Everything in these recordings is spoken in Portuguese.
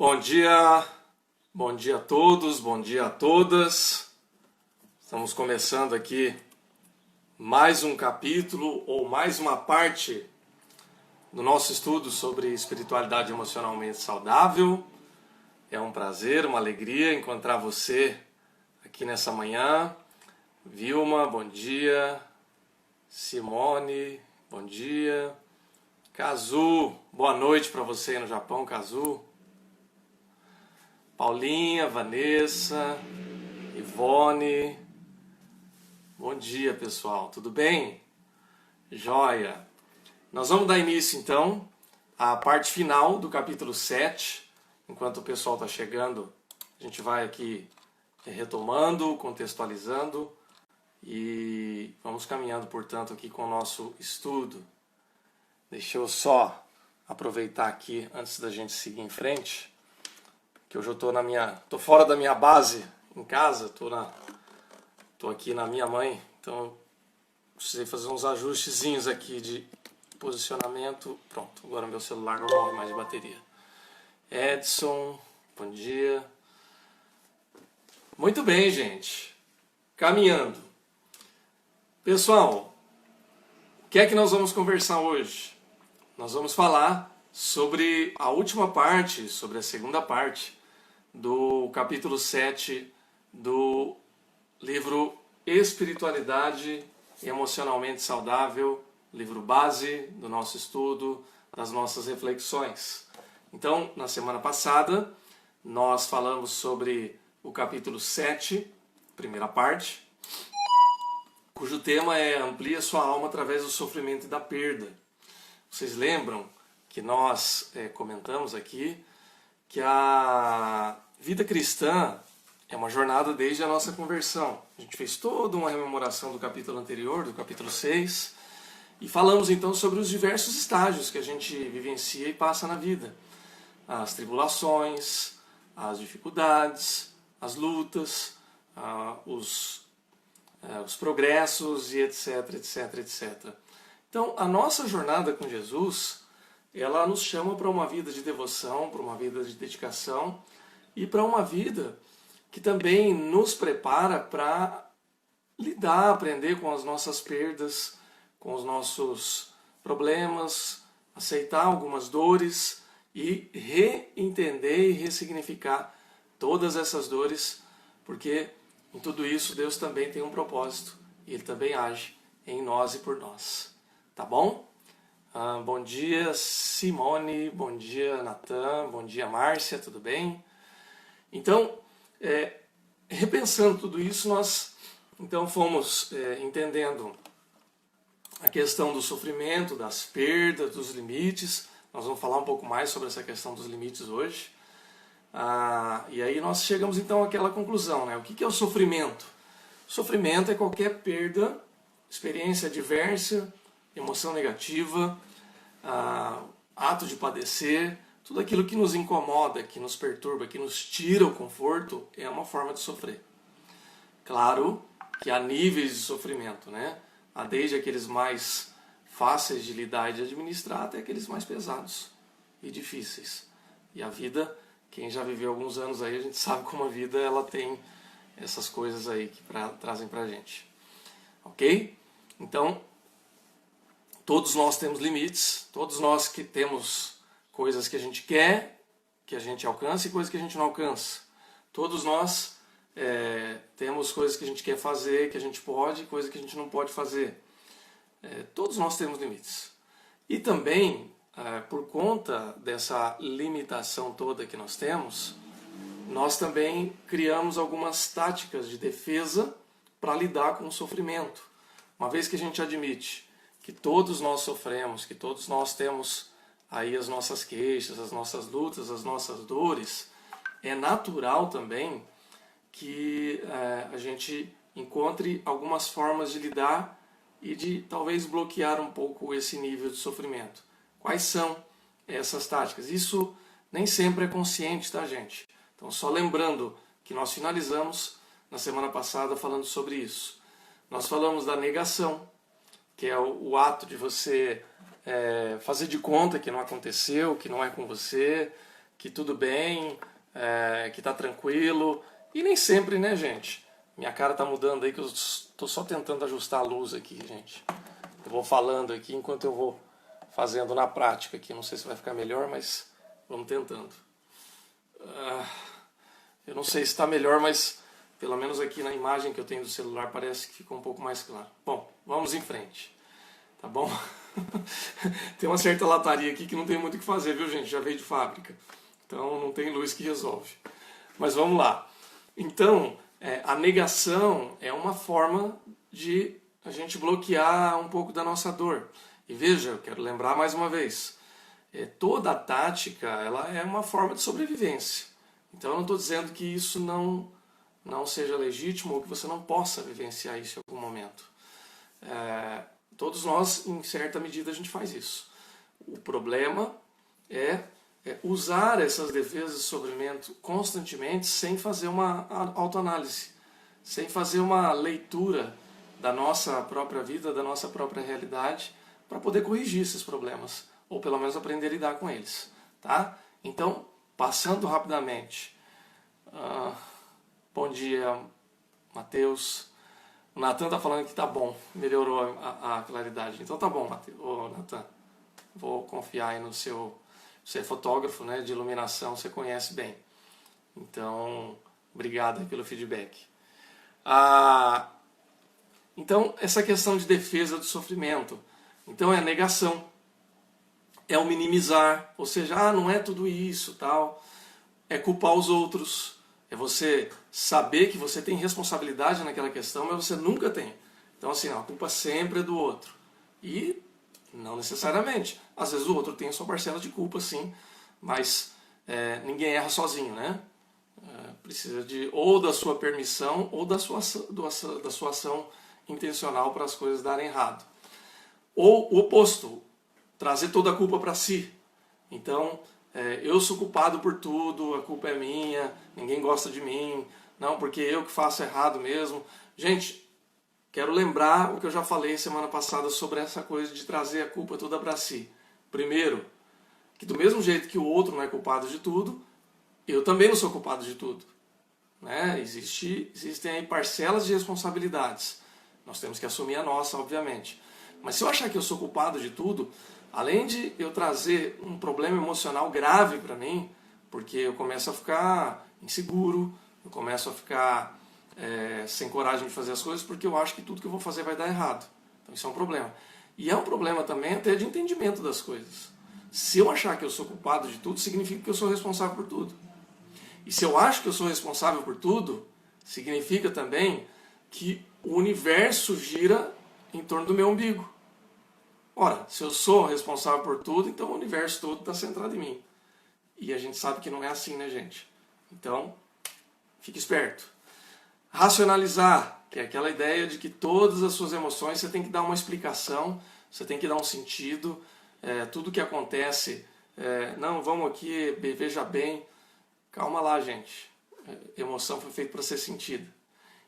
Bom dia a todos, bom dia a todas. Estamos começando aqui mais um capítulo ou mais uma parte do nosso estudo sobre espiritualidade emocionalmente saudável. É um prazer, uma alegria encontrar você aqui nessa manhã. Vilma, bom dia. Simone, bom dia. Kazu, boa noite para você aí no Japão, Kazu. Paulinha, Vanessa, Ivone, bom dia pessoal, tudo bem? Joia! Nós vamos dar início então à parte final do capítulo 7. Enquanto o pessoal está chegando, a gente vai aqui retomando, contextualizando e vamos caminhando, portanto, aqui com o nosso estudo. Deixa eu só aproveitar aqui antes da gente seguir em frente, que hoje eu tô fora da minha base em casa, tô aqui na minha mãe, então precisei fazer uns ajustezinhos aqui de posicionamento. Pronto, agora meu celular não morre mais de bateria. Edson, bom dia. Muito bem, gente. Caminhando. Pessoal, o que é que nós vamos conversar hoje? Nós vamos falar sobre a última parte, sobre a segunda parte do capítulo 7 do livro Espiritualidade Emocionalmente Saudável, livro base do nosso estudo, das nossas reflexões. Então, na semana passada, nós falamos sobre o capítulo 7, primeira parte, cujo tema é Amplia sua alma através do sofrimento e da perda. Vocês lembram que nós comentamos aqui que a vida cristã é uma jornada desde a nossa conversão. A gente fez toda uma rememoração do capítulo anterior, do capítulo 6, e falamos então sobre os diversos estágios que a gente vivencia e passa na vida. As tribulações, as dificuldades, as lutas, os progressos e etc, etc, etc. Então, a nossa jornada com Jesus, ela nos chama para uma vida de devoção, para uma vida de dedicação e para uma vida que também nos prepara para lidar, aprender com as nossas perdas, com os nossos problemas, aceitar algumas dores e reentender e ressignificar todas essas dores, porque em tudo isso Deus também tem um propósito e Ele também age em nós e por nós. Tá bom? Bom dia Simone, bom dia Natan, bom dia Márcia, tudo bem? Então, repensando tudo isso, nós então fomos entendendo a questão do sofrimento, das perdas, dos limites. Nós vamos falar um pouco mais sobre essa questão dos limites hoje. E aí nós chegamos então àquela conclusão, né? O que é o sofrimento? Sofrimento é qualquer perda, experiência adversa, emoção negativa, ato de padecer, tudo aquilo que nos incomoda, que nos perturba, que nos tira o conforto, é uma forma de sofrer. Claro que há níveis de sofrimento, né? Há desde aqueles mais fáceis de lidar e de administrar até aqueles mais pesados e difíceis. E a vida, quem já viveu alguns anos aí, a gente sabe como a vida ela tem essas coisas aí que trazem pra gente. Ok? Então, todos nós temos limites, todos nós que temos coisas que a gente quer, que a gente alcança e coisas que a gente não alcança. Todos nós temos coisas que a gente quer fazer, que a gente pode, e coisas que a gente não pode fazer. Todos nós temos limites. E também, por conta dessa limitação toda que nós temos, nós também criamos algumas táticas de defesa para lidar com o sofrimento. Uma vez que a gente admite que todos nós sofremos, que todos nós temos aí as nossas queixas, as nossas lutas, as nossas dores, é natural também que a gente encontre algumas formas de lidar e de talvez bloquear um pouco esse nível de sofrimento. Quais são essas táticas? Isso nem sempre é consciente, tá, gente? Então, só lembrando que nós finalizamos na semana passada falando sobre isso. Nós falamos da negação, que é o ato de você fazer de conta que não aconteceu, que não é com você, que tudo bem, que tá tranquilo. E nem sempre, né, gente? Minha cara tá mudando aí, que eu tô só tentando ajustar a luz aqui, gente. Eu vou falando aqui enquanto eu vou fazendo na prática aqui. Não sei se vai ficar melhor, mas vamos tentando. Eu não sei se está melhor, mas pelo menos aqui na imagem que eu tenho do celular parece que ficou um pouco mais claro. Bom, vamos em frente. Tá bom? Tem uma certa lataria aqui que não tem muito o que fazer, viu, gente? Já veio de fábrica. Então não tem luz que resolve. Mas vamos lá. Então, a negação é uma forma de a gente bloquear um pouco da nossa dor. E veja, eu quero lembrar mais uma vez, toda a tática ela é uma forma de sobrevivência. Então eu não estou dizendo que isso não seja legítimo ou que você não possa vivenciar isso em algum momento. Todos nós, em certa medida, a gente faz isso. O problema é usar essas defesas de sofrimento constantemente sem fazer uma autoanálise, sem fazer uma leitura da nossa própria vida, da nossa própria realidade, para poder corrigir esses problemas, ou pelo menos aprender a lidar com eles. Tá? Então, passando rapidamente. Bom dia, Matheus. O Natan está falando que tá bom, melhorou a claridade. Então tá bom, Natan. Vou confiar aí no seu... Você é fotógrafo, né, de iluminação, você conhece bem. Então, obrigado pelo feedback. Então, essa questão de defesa do sofrimento. Então, é a negação. É o minimizar. Ou seja, não é tudo isso, tal. É culpar os outros. É você saber que você tem responsabilidade naquela questão, mas você nunca tem. Então, assim, a culpa sempre é do outro. E não necessariamente. Às vezes o outro tem a sua parcela de culpa, sim, mas ninguém erra sozinho, né? Precisa ou da sua permissão ou da sua ação intencional para as coisas darem errado. Ou o oposto, trazer toda a culpa para si. Então, eu sou culpado por tudo, a culpa é minha, ninguém gosta de mim, não, porque eu que faço errado mesmo. Gente, quero lembrar o que eu já falei semana passada sobre essa coisa de trazer a culpa toda para si. Primeiro, que do mesmo jeito que o outro não é culpado de tudo, eu também não sou culpado de tudo. Né? Existem aí parcelas de responsabilidades. Nós temos que assumir a nossa, obviamente. Mas se eu achar que eu sou culpado de tudo, além de eu trazer um problema emocional grave para mim, porque eu começo a ficar inseguro, eu começo a ficar sem coragem de fazer as coisas, porque eu acho que tudo que eu vou fazer vai dar errado. Então isso é um problema. E é um problema também até de entendimento das coisas. Se eu achar que eu sou culpado de tudo, significa que eu sou responsável por tudo. E se eu acho que eu sou responsável por tudo, significa também que o universo gira em torno do meu umbigo. Ora, se eu sou responsável por tudo, então o universo todo está centrado em mim. E a gente sabe que não é assim, né, gente? Então, fique esperto. Racionalizar, que é aquela ideia de que todas as suas emoções você tem que dar uma explicação, você tem que dar um sentido, tudo que acontece, não, vamos aqui, veja bem. Calma lá, gente. Emoção foi feita para ser sentida.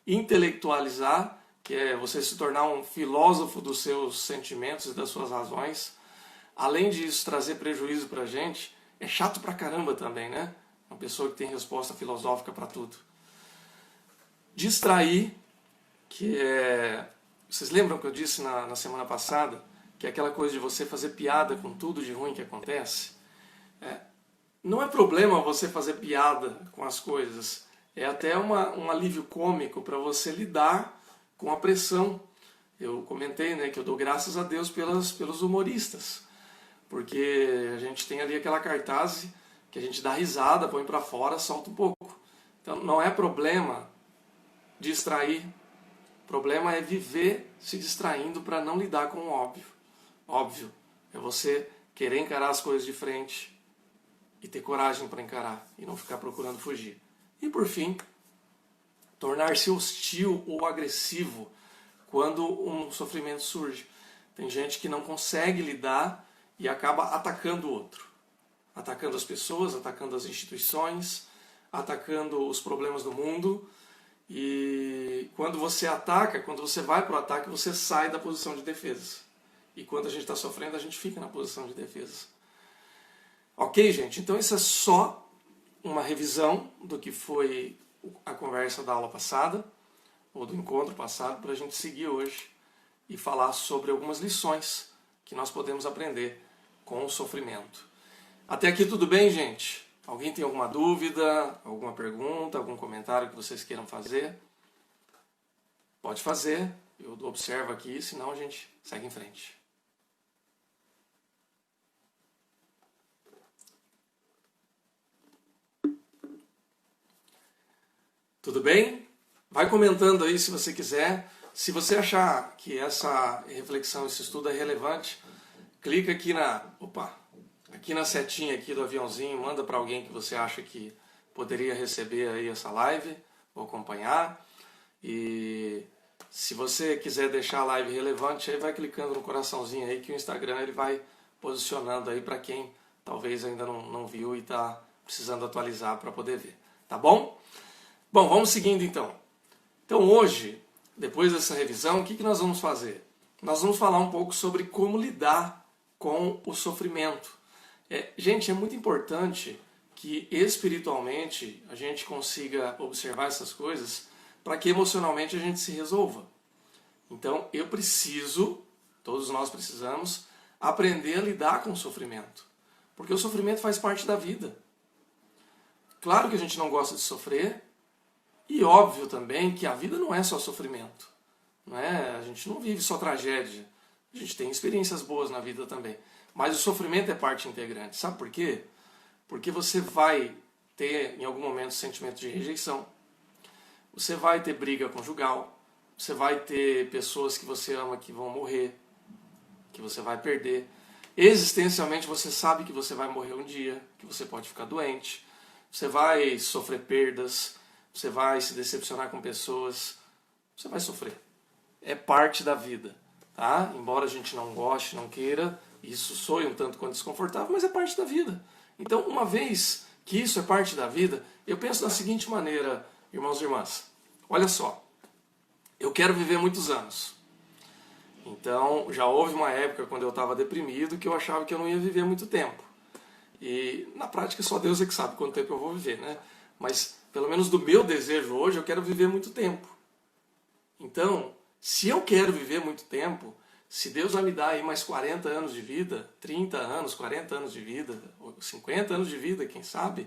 Intelectualizar, que é você se tornar um filósofo dos seus sentimentos e das suas razões. Além disso, trazer prejuízo pra gente, é chato pra caramba também, né? Uma pessoa que tem resposta filosófica para tudo. Distrair, que é... Vocês lembram que eu disse na semana passada? Que é aquela coisa de você fazer piada com tudo de ruim que acontece? Não é problema você fazer piada com as coisas. É até um alívio cômico para você lidar com a pressão. Eu comentei, né, que eu dou graças a Deus pelos humoristas. Porque a gente tem ali aquela cartaz que a gente dá risada, põe para fora, solta um pouco. Então não é problema distrair. O problema é viver se distraindo para não lidar com o óbvio. Óbvio, é você querer encarar as coisas de frente e ter coragem para encarar e não ficar procurando fugir. E por fim, tornar-se hostil ou agressivo quando um sofrimento surge. Tem gente que não consegue lidar e acaba atacando o outro. Atacando as pessoas, atacando as instituições, atacando os problemas do mundo. E quando você ataca, quando você vai para o ataque, você sai da posição de defesa. E quando a gente está sofrendo, a gente fica na posição de defesa. Ok, gente? Então isso é só uma revisão do que foi a conversa da aula passada, ou do encontro passado, para a gente seguir hoje e falar sobre algumas lições que nós podemos aprender com o sofrimento. Até aqui tudo bem, gente? Alguém tem alguma dúvida, alguma pergunta, algum comentário que vocês queiram fazer? Pode fazer, eu observo aqui, senão a gente segue em frente. Tudo bem? Vai comentando aí se você quiser. Se você achar que essa reflexão, esse estudo é relevante, clica aqui na setinha aqui do aviãozinho, manda para alguém que você acha que poderia receber aí essa live ou acompanhar. E se você quiser deixar a live relevante, aí vai clicando no coraçãozinho aí que o Instagram ele vai posicionando aí para quem talvez ainda não viu e está precisando atualizar para poder ver. Tá bom? Bom, vamos seguindo então. Então hoje, depois dessa revisão, o que nós vamos fazer? Nós vamos falar um pouco sobre como lidar com o sofrimento. Gente, é muito importante que espiritualmente a gente consiga observar essas coisas para que emocionalmente a gente se resolva. Então eu preciso, todos nós precisamos, aprender a lidar com o sofrimento. Porque o sofrimento faz parte da vida. Claro que a gente não gosta de sofrer, e óbvio também que a vida não é só sofrimento. Não é? A gente não vive só tragédia. A gente tem experiências boas na vida também. Mas o sofrimento é parte integrante. Sabe por quê? Porque você vai ter, em algum momento, sentimento de rejeição. Você vai ter briga conjugal. Você vai ter pessoas que você ama que vão morrer. Que você vai perder. Existencialmente você sabe que você vai morrer um dia. Que você pode ficar doente. Você vai sofrer perdas. Você vai se decepcionar com pessoas. Você vai sofrer. É parte da vida. Tá? Embora a gente não goste, não queira, isso soe um tanto quanto desconfortável, mas é parte da vida. Então, uma vez que isso é parte da vida, eu penso da seguinte maneira, irmãos e irmãs. Olha só, eu quero viver muitos anos. Então, já houve uma época quando eu estava deprimido que eu achava que eu não ia viver muito tempo. E, na prática, só Deus é que sabe quanto tempo eu vou viver, né? Mas, pelo menos do meu desejo hoje, eu quero viver muito tempo. Então, se eu quero viver muito tempo, se Deus vai me dar aí mais 40 anos de vida, 30 anos, 40 anos de vida, 50 anos de vida, quem sabe,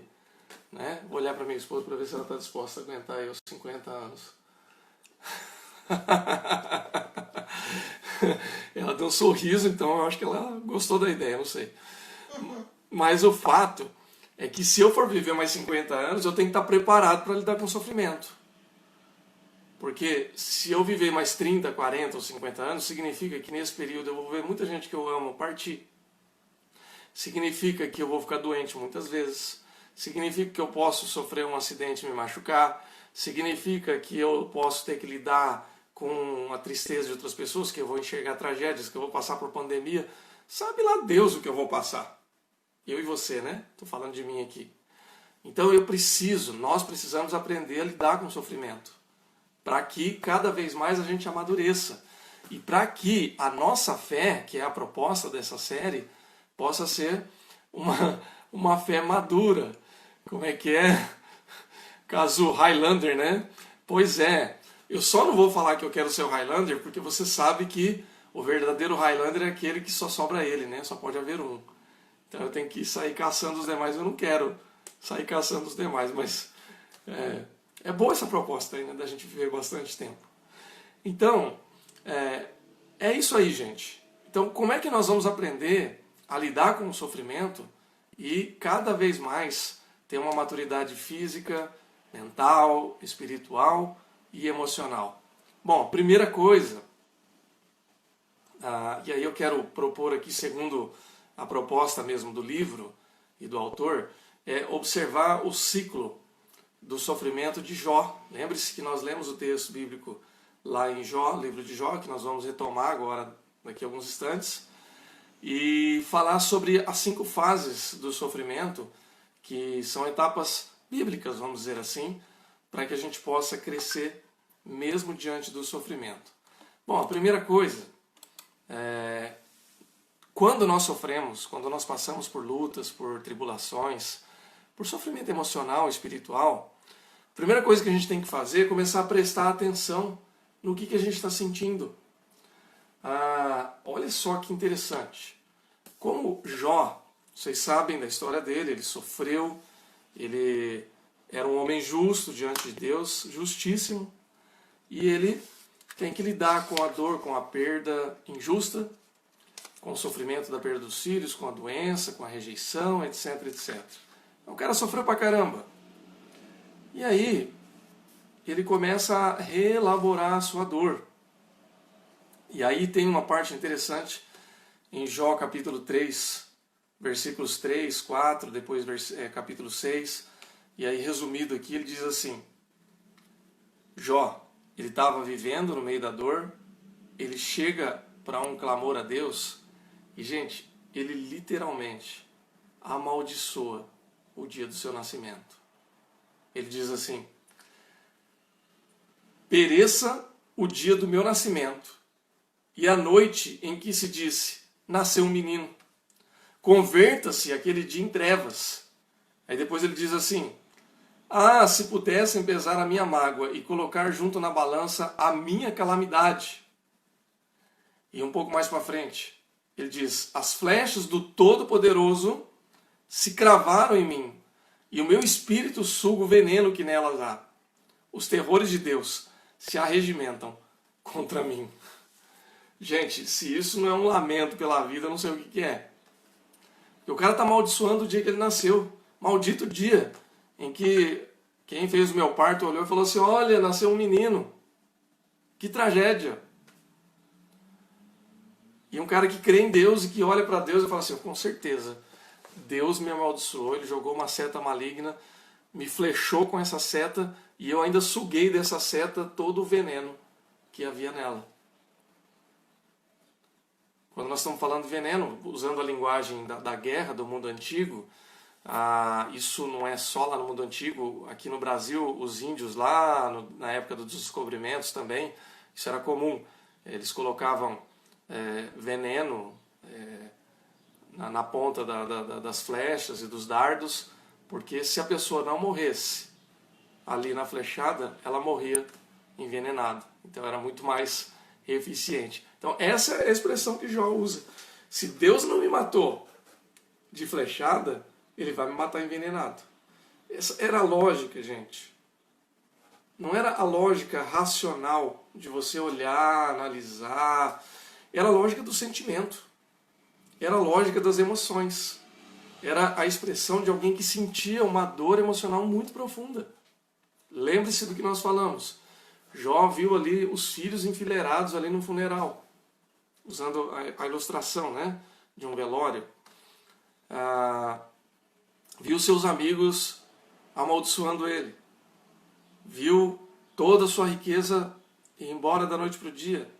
né? Vou olhar para minha esposa para ver se ela está disposta a aguentar aí os 50 anos. Ela deu um sorriso, então eu acho que ela gostou da ideia, não sei. Mas o fato é que se eu for viver mais 50 anos, eu tenho que estar preparado para lidar com o sofrimento. Porque se eu viver mais 30, 40 ou 50 anos, significa que nesse período eu vou ver muita gente que eu amo partir. Significa que eu vou ficar doente muitas vezes. Significa que eu posso sofrer um acidente e me machucar. Significa que eu posso ter que lidar com a tristeza de outras pessoas, que eu vou enxergar tragédias, que eu vou passar por pandemia. Sabe lá Deus o que eu vou passar. Eu e você, né? Estou falando de mim aqui. Então nós precisamos aprender a lidar com o sofrimento. Para que cada vez mais a gente amadureça. E para que a nossa fé, que é a proposta dessa série, possa ser uma fé madura. Como é que é? Caso Highlander, né? Pois é, eu só não vou falar que eu quero ser o Highlander, porque você sabe que o verdadeiro Highlander é aquele que só sobra ele, né? Só pode haver um. Então eu tenho que sair caçando os demais. Eu não quero sair caçando os demais, mas é boa essa proposta aí, né? Da gente viver bastante tempo. Então, é isso aí, gente. Então, como é que nós vamos aprender a lidar com o sofrimento e cada vez mais ter uma maturidade física, mental, espiritual e emocional? Bom, primeira coisa, e aí eu quero propor aqui, segundo a proposta mesmo do livro e do autor, é observar o ciclo do sofrimento de Jó. Lembre-se que nós lemos o texto bíblico lá em Jó, livro de Jó, que nós vamos retomar agora, daqui a alguns instantes, e falar sobre as 5 fases do sofrimento, que são etapas bíblicas, vamos dizer assim, para que a gente possa crescer mesmo diante do sofrimento. Bom, a primeira coisa quando nós sofremos, quando nós passamos por lutas, por tribulações, por sofrimento emocional, espiritual, a primeira coisa que a gente tem que fazer é começar a prestar atenção no que a gente está sentindo. Olha só que interessante. Como Jó, vocês sabem da história dele, ele sofreu, ele era um homem justo diante de Deus, justíssimo, e ele tem que lidar com a dor, com a perda injusta, com o sofrimento da perda dos filhos, com a doença, com a rejeição, etc, etc. Então, o cara sofreu pra caramba. E aí, ele começa a reelaborar a sua dor. E aí tem uma parte interessante em Jó capítulo 3, versículos 3, 4, depois capítulo 6. E aí, resumido aqui, ele diz assim: Jó, ele estava vivendo no meio da dor, ele chega para um clamor a Deus, e, gente, ele literalmente amaldiçoa o dia do seu nascimento. Ele diz assim: pereça o dia do meu nascimento, e a noite em que se disse, nasceu um menino. Converta-se aquele dia em trevas. Aí depois ele diz assim: se pudessem pesar a minha mágoa e colocar junto na balança a minha calamidade. E um pouco mais para frente, ele diz: as flechas do Todo-Poderoso se cravaram em mim, e o meu espírito suga o veneno que nelas há. Os terrores de Deus se arregimentam contra mim. Gente, se isso não é um lamento pela vida, eu não sei o que é. Porque o cara está amaldiçoando o dia que ele nasceu. Maldito dia em que quem fez o meu parto olhou e falou assim: olha, nasceu um menino. Que tragédia. E um cara que crê em Deus e que olha para Deus e fala assim: com certeza, Deus me amaldiçoou, ele jogou uma seta maligna, me flechou com essa seta e eu ainda suguei dessa seta todo o veneno que havia nela. Quando nós estamos falando de veneno, usando a linguagem da guerra do mundo antigo, isso não é só lá no mundo antigo. Aqui no Brasil, os índios lá, na época dos descobrimentos também, isso era comum. Eles colocavam veneno na ponta das flechas e dos dardos, porque se a pessoa não morresse ali na flechada, ela morria envenenada. Então era muito mais eficiente. Então essa é a expressão que Jó usa. Se Deus não me matou de flechada, ele vai me matar envenenado. Essa era a lógica, gente. Não era a lógica racional de você olhar, analisar. Era a lógica do sentimento. Era a lógica das emoções. Era a expressão de alguém que sentia uma dor emocional muito profunda. Lembre-se do que nós falamos. Jó viu ali os filhos enfileirados ali no funeral, usando a ilustração, né, de um velório. Viu seus amigos amaldiçoando ele. Viu toda a sua riqueza ir embora da noite para o dia.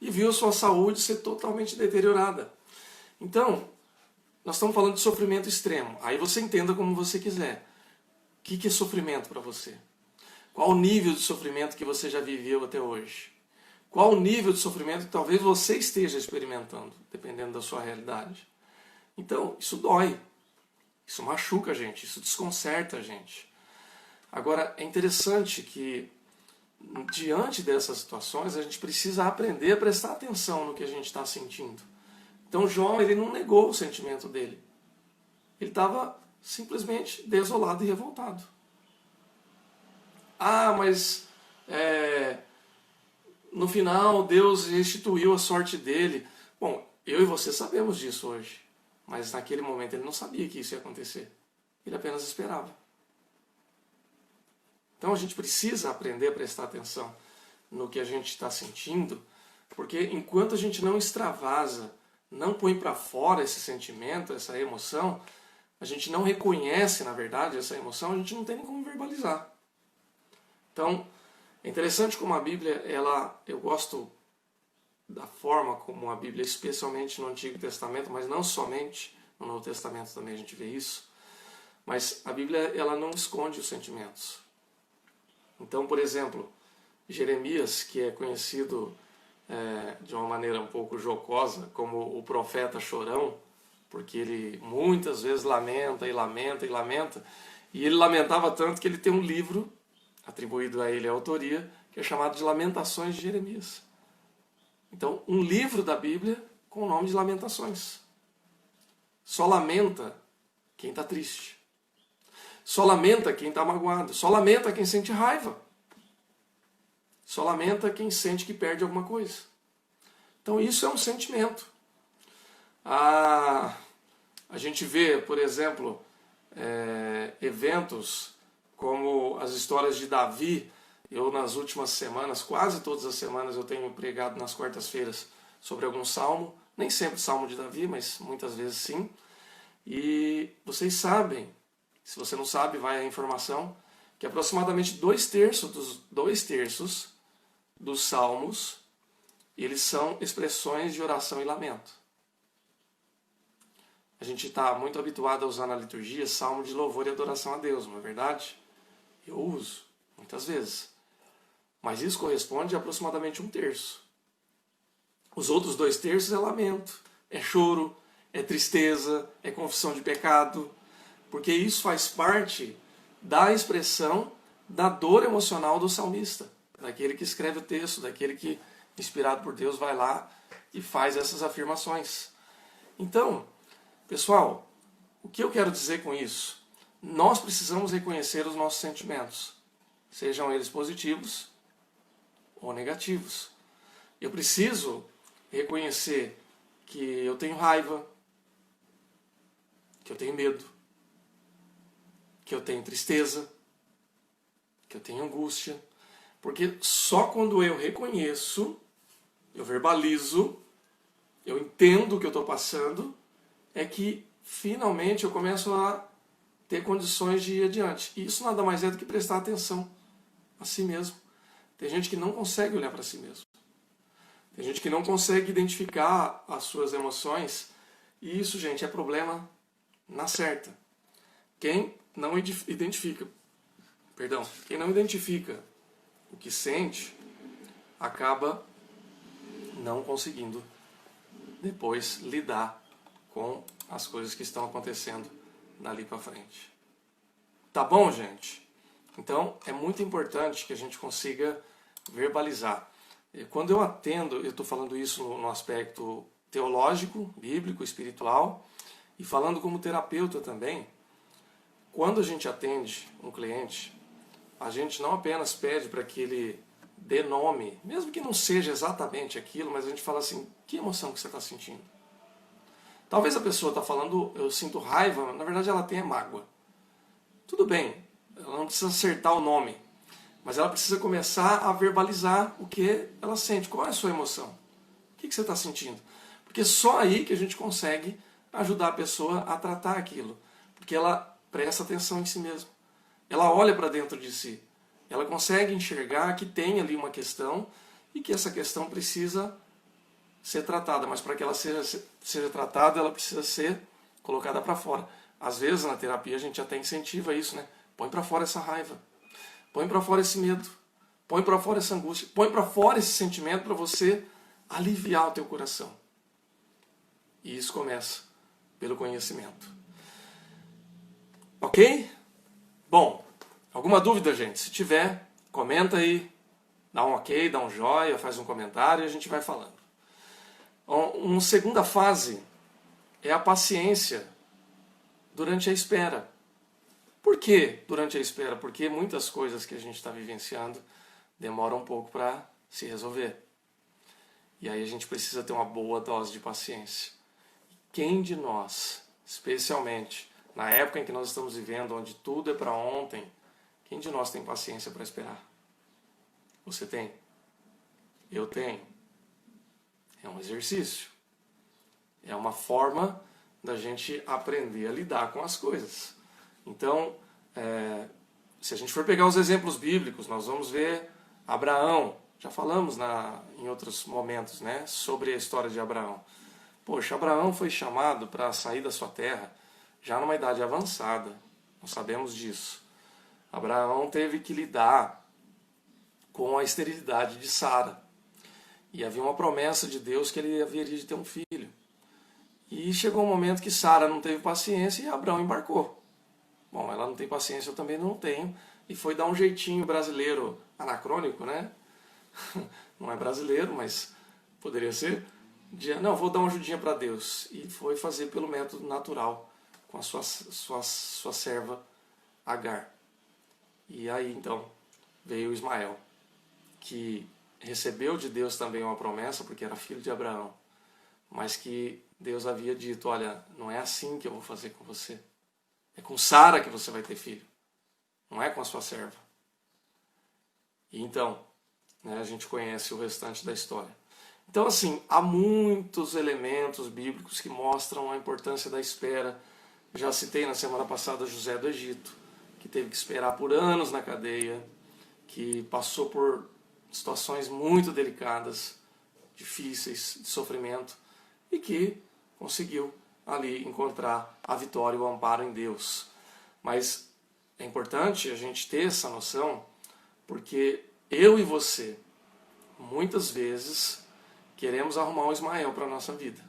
E viu sua saúde ser totalmente deteriorada. Então, nós estamos falando de sofrimento extremo. Aí você entenda como você quiser. O que é sofrimento para você? Qual o nível de sofrimento que você já viveu até hoje? Qual o nível de sofrimento que talvez você esteja experimentando, dependendo da sua realidade? Então, isso dói. Isso machuca a gente, isso desconcerta a gente. Agora, é interessante que, diante dessas situações, a gente precisa aprender a prestar atenção no que a gente está sentindo. Então, Jó, ele não negou o sentimento dele. Ele estava simplesmente desolado e revoltado. Mas no final Deus restituiu a sorte dele. Bom, eu e você sabemos disso hoje. Mas naquele momento ele não sabia que isso ia acontecer. Ele apenas esperava. Então a gente precisa aprender a prestar atenção no que a gente está sentindo, porque enquanto a gente não extravasa, não põe para fora esse sentimento, essa emoção, a gente não reconhece, na verdade, essa emoção, a gente não tem nem como verbalizar. Então, é interessante como a Bíblia, eu gosto da forma como a Bíblia, especialmente no Antigo Testamento, mas não somente, no Novo Testamento também a gente vê isso, mas a Bíblia, ela não esconde os sentimentos. Então, por exemplo, Jeremias, que é conhecido de uma maneira um pouco jocosa como o profeta chorão, porque ele muitas vezes lamenta e lamenta e lamenta, E ele lamentava tanto que ele tem um livro, atribuído a ele a autoria, que é chamado de Lamentações de Jeremias. Então, um livro da Bíblia com o nome de Lamentações. Só lamenta quem está triste. Só lamenta quem está magoado. Só lamenta quem sente raiva. Só lamenta quem sente que perde alguma coisa. Então isso é um sentimento. A gente vê, por exemplo, eventos como as histórias de Davi. Eu nas últimas semanas, quase todas as semanas, eu tenho pregado nas quartas-feiras sobre algum salmo. Nem sempre salmo de Davi, mas muitas vezes sim. E vocês sabem, se você não sabe, vai a informação, que aproximadamente 2/3 dos salmos, eles são expressões de oração e lamento. A gente está muito habituado a usar na liturgia salmo de louvor e adoração a Deus, não é verdade? Eu uso, muitas vezes. Mas isso corresponde a aproximadamente 1/3. Os outros 2/3 é lamento, é choro, é tristeza, é confissão de pecado, porque isso faz parte da expressão da dor emocional do salmista, daquele que escreve o texto, daquele que, inspirado por Deus, vai lá e faz essas afirmações. Então, pessoal, o que eu quero dizer com isso? Nós precisamos reconhecer os nossos sentimentos, sejam eles positivos ou negativos. Eu preciso reconhecer que eu tenho raiva, que eu tenho medo, que eu tenho tristeza, que eu tenho angústia. Porque só quando eu reconheço, eu verbalizo, eu entendo o que eu estou passando, é que finalmente eu começo a ter condições de ir adiante. E isso nada mais é do que prestar atenção a si mesmo. Tem gente que não consegue olhar para si mesmo. Tem gente que não consegue identificar as suas emoções. E isso, gente, é problema na certa. Quem não identifica o que sente, acaba não conseguindo depois lidar com as coisas que estão acontecendo dali para frente. Tá bom, gente? Então, é muito importante que a gente consiga verbalizar. Quando eu atendo, eu estou falando isso no aspecto teológico, bíblico, espiritual, e falando como terapeuta também. Quando a gente atende um cliente, a gente não apenas pede para que ele dê nome, mesmo que não seja exatamente aquilo, mas a gente fala assim, que emoção que você está sentindo? Talvez a pessoa está falando, eu sinto raiva, na verdade ela tem mágoa. Tudo bem, ela não precisa acertar o nome, mas ela precisa começar a verbalizar o que ela sente. Qual é a sua emoção? O que você está sentindo? Porque só aí que a gente consegue ajudar a pessoa a tratar aquilo. Porque ela presta atenção em si mesma. Ela olha para dentro de si. Ela consegue enxergar que tem ali uma questão e que essa questão precisa ser tratada. Mas para que ela seja tratada, ela precisa ser colocada para fora. Às vezes na terapia a gente até incentiva isso, né? Põe para fora essa raiva. Põe para fora esse medo. Põe para fora essa angústia. Põe para fora esse sentimento para você aliviar o teu coração. E isso começa pelo conhecimento. Ok? Bom, alguma dúvida, gente? Se tiver, comenta aí, dá um ok, dá um joia, faz um comentário e a gente vai falando. Uma segunda fase é a paciência durante a espera. Por que durante a espera? Porque muitas coisas que a gente está vivenciando demoram um pouco para se resolver. E aí a gente precisa ter uma boa dose de paciência. Quem de nós, especialmente na época em que nós estamos vivendo, onde tudo é para ontem, quem de nós tem paciência para esperar? Você tem? Eu tenho. É um exercício. É uma forma da gente aprender a lidar com as coisas. Então, se a gente for pegar os exemplos bíblicos, nós vamos ver Abraão. Já falamos em outros momentos, né, sobre a história de Abraão. Poxa, Abraão foi chamado para sair da sua terra já numa idade avançada. Nós sabemos disso. Abraão teve que lidar com a esterilidade de Sara. E havia uma promessa de Deus que ele haveria de ter um filho. E chegou um momento que Sara não teve paciência e Abraão embarcou. Bom, ela não tem paciência, eu também não tenho. E foi dar um jeitinho brasileiro anacrônico, né? Não é brasileiro, mas poderia ser. Não, vou dar uma ajudinha para Deus. E foi fazer pelo método natural com a sua serva Agar. E aí então veio Ismael, que recebeu de Deus também uma promessa, porque era filho de Abraão, mas que Deus havia dito, olha, não é assim que eu vou fazer com você. É com Sara que você vai ter filho, não é com a sua serva. E então, né, a gente conhece o restante da história. Então, assim, há muitos elementos bíblicos que mostram a importância da espera. Já citei na semana passada José do Egito, que teve que esperar por anos na cadeia, que passou por situações muito delicadas, difíceis, de sofrimento, e que conseguiu ali encontrar a vitória e o amparo em Deus. Mas é importante a gente ter essa noção, porque eu e você, muitas vezes, queremos arrumar um Ismael para a nossa vida.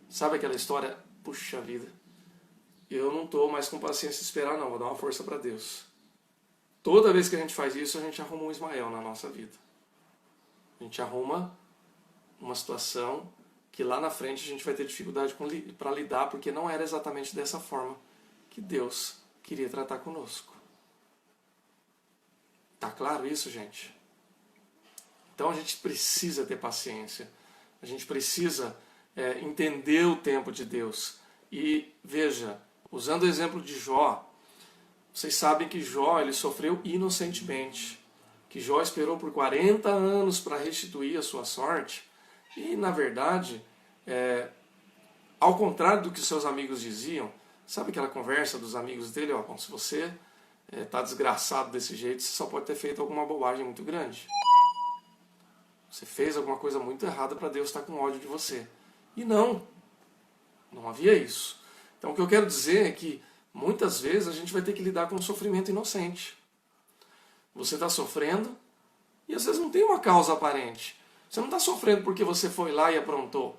Sabe aquela história? Puxa vida, eu não estou mais com paciência de esperar não, vou dar uma força para Deus. Toda vez que a gente faz isso, a gente arruma um Ismael na nossa vida. A gente arruma uma situação que lá na frente a gente vai ter dificuldade para lidar, porque não era exatamente dessa forma que Deus queria tratar conosco. Tá claro isso, gente? Então a gente precisa ter paciência. A gente precisa entender o tempo de Deus. E veja, usando o exemplo de Jó, vocês sabem que Jó ele sofreu inocentemente. Que Jó esperou por 40 anos para restituir a sua sorte. E, na verdade, ao contrário do que seus amigos diziam, sabe aquela conversa dos amigos dele? Ó, bom, se você está desgraçado desse jeito, você só pode ter feito alguma bobagem muito grande. Você fez alguma coisa muito errada para Deus estar com ódio de você. E não havia isso. Então o que eu quero dizer é que muitas vezes a gente vai ter que lidar com um sofrimento inocente. Você está sofrendo e às vezes não tem uma causa aparente. Você não está sofrendo porque você foi lá e aprontou.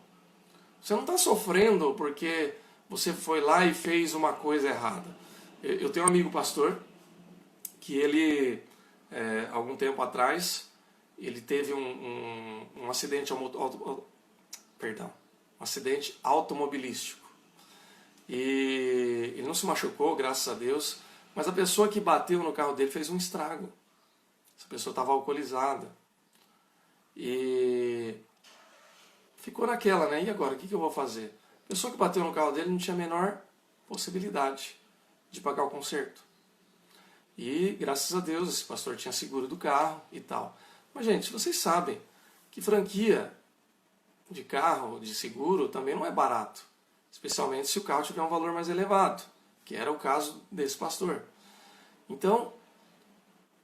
Você não está sofrendo porque você foi lá e fez uma coisa errada. Eu tenho um amigo pastor que ele, algum tempo atrás, ele teve um acidente automobilístico. E ele não se machucou, graças a Deus, mas a pessoa que bateu no carro dele fez um estrago. Essa pessoa estava alcoolizada. E ficou naquela, né? E agora, o que eu vou fazer? A pessoa que bateu no carro dele não tinha a menor possibilidade de pagar o conserto. E, graças a Deus, esse pastor tinha seguro do carro e tal. Mas, gente, vocês sabem que franquia de carro, de seguro, também não é barato. Especialmente se o carro tiver um valor mais elevado, que era o caso desse pastor. Então,